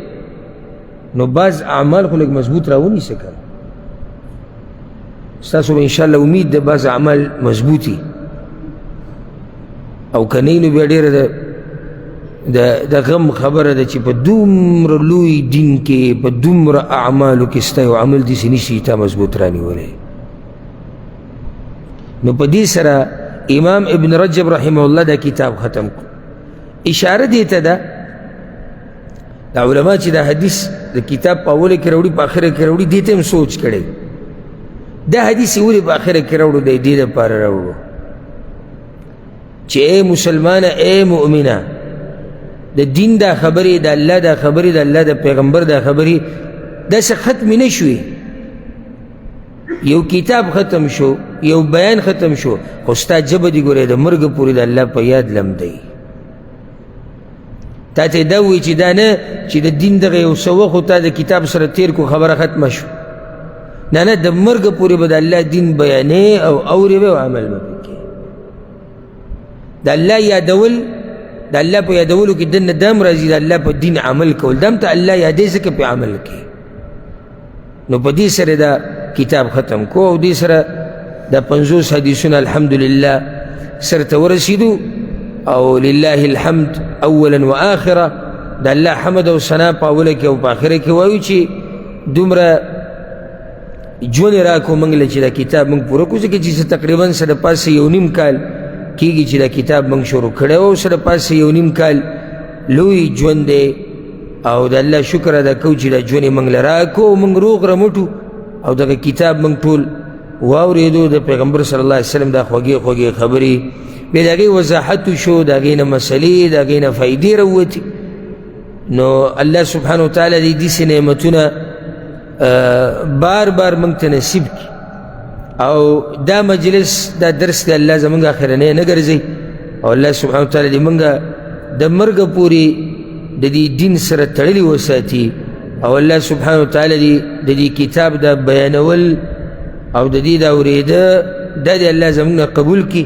نو بعض اعمال خو لږ مضبوط راونیسه کنه. ستاسو به انشاءالله امید ده بعض اعمال مضبوطي، او که نه نو بیا ډېره د غم خبره ده چې په دومره لوی دین کې په دومره اعمالو کې ستا یو عمل داسې نشي تا مضبوط رانیولی. نو په دې سره امام ابن رجب رحمه الله دا کتاب ختم کړ. اشاره دې ته ده دا علما چې دا حدیث د کتاب په اوله کې راوړي په آخره کې راوړي، دې ته هم سوچ کړی دا حدیث ولې په آخره کې راوړو، دی دې دپاره راوړو چې ای مسلمانه ای مؤمنه، د دین دا خبرې د الله دا خبرې د الله د پیغمبر دا خبرې داسې ختمې نه شوې. یو کتاب ختم شو، یو بیان ختم شو، خو ستا ژبه دې ګورې د مرګه پورې د الله په یاد لمدی. تا ته دا وایي چې دا نه چې د دین دغه یو څه وخت خو تا د کتاب سره تیر کو خبره ختمه شو، نه نه، د مرګه پورې به د الله دین بیانې او اورې به او عمل به پکې. د الله یادول، د الله په یادولو کې دنه دام راځي د الله په دین عمل کول، دم ته الله یادې ځکه په عمل کې. نو په دې سره دا کتاب ختم کو، او دې سره دا 50 حدیثونه الحمدلله سره ته ورسېدو، او لله الحمد اولا و آخره. د الله حمد او ثنا په اوله کې او په آخره کې وایو چې دومره ژوند راکړو موږ له چې دا کتاب موږ پوره کړو، ځکه چې تقریبا سره پاسه 1.5 کال کېږي چې دا کتاب موږ شروع کړی او سره پاسه 1.5 کال لوی ژوند دی، او د الله شکر ادا کوو چې دا ژوند یې موږ له راکړو، موږ روغ رمټو او دغه کتاب موږ ټول واورېدو، د پیغمبر صلی الله علیه وسلم دا خوږې خوږې خبرې، بیا د هغې وضاحت شو، د هغې نه مسلې، د هغې نه فایدې راووتې. نو الله سبحانه وتعالی دې داسې نعمتونه بار بار موږ ته نصیب کړي، او دا مجلس دا درس دی الله زمونږ اخرنی نه ګرځوي، او الله سبحانه وتعالی دې موږ د مرګه پورې د دې دین سره تړلي وساتي، او الله سبحانه وتعالی دې د دې کتاب دا بیانول او د دې دا اورېده دا دې الله زمونږ قبول کړي،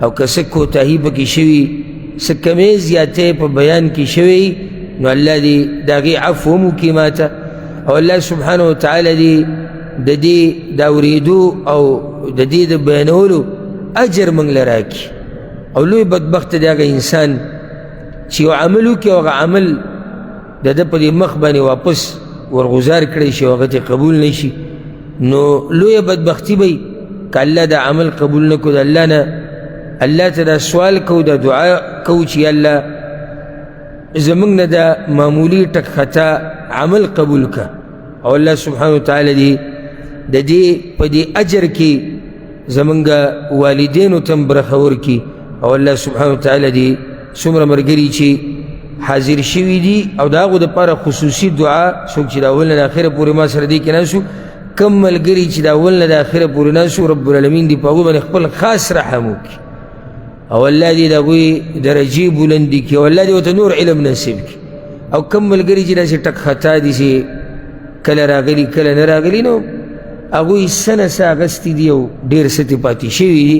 او که څه کوتاهي پکې شوي، څه کمې زیاتې په بیان کې شوي، نو الله دې د هغې عفو هم وکړي ماته، او الله سبحانه وتعالی دې د دې د اورېدو او د دې د بیانولو اجر موږ له راکړي. او لوی بدبخت دی هغه انسان چې یو عمل وکړي او هغه عمل د ده په دې مخ باندې واپس ورغزار کړی شي او هغه ته قبول نه شي، نو لویه بدبختي به که الله دا عمل قبول نه کړو، د الله نه الله ته دا سوال کوو، دا دعا کوو چې الله زمونږ نه دا معمولي ټک خطا عمل قبول که، او الله سبحانه وتعالی دې د دې په دې اجر کې زمونږ والدینو ته هم برخه ورکړي، او الله سبحانه وتعالی دې څومره ملګري چې حاضر شوي دي او د هغو دپاره خصوصي دعا، څوک چې د اول نه د اخره پورې ما سره دې کې ناست شو، کم ملګري چې د اول نه د اخره پورې ناست شو، رب العالمین دې په هغوی باندې خپل خاص رحم وکړي، او الله دې د هغوی درجې بلندې کړي، او الله دې ورته نور علم نصیب کړي. او کم ملګري چې داسې ټک خطا دي چې کله راغلي کله نه راغلي، نو هغوی څه نه څه اخیستي دي او ډېر څه ترې پاتې شوي دي،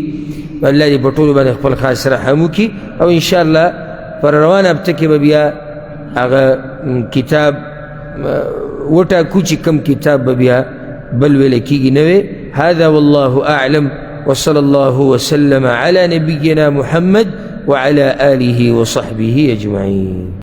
الله دې په ټولو باندې خپل خاص رحم وکړي. او انشاءالله پر روانه هفته کې به بیا هغه کتاب وټاکو چې کوم کتاب به بیا بل ویلی کېږي نوی. هذا والله اعلم وصلى الله وسلم على نبينا محمد وعلى آله وصحبه أجمعين.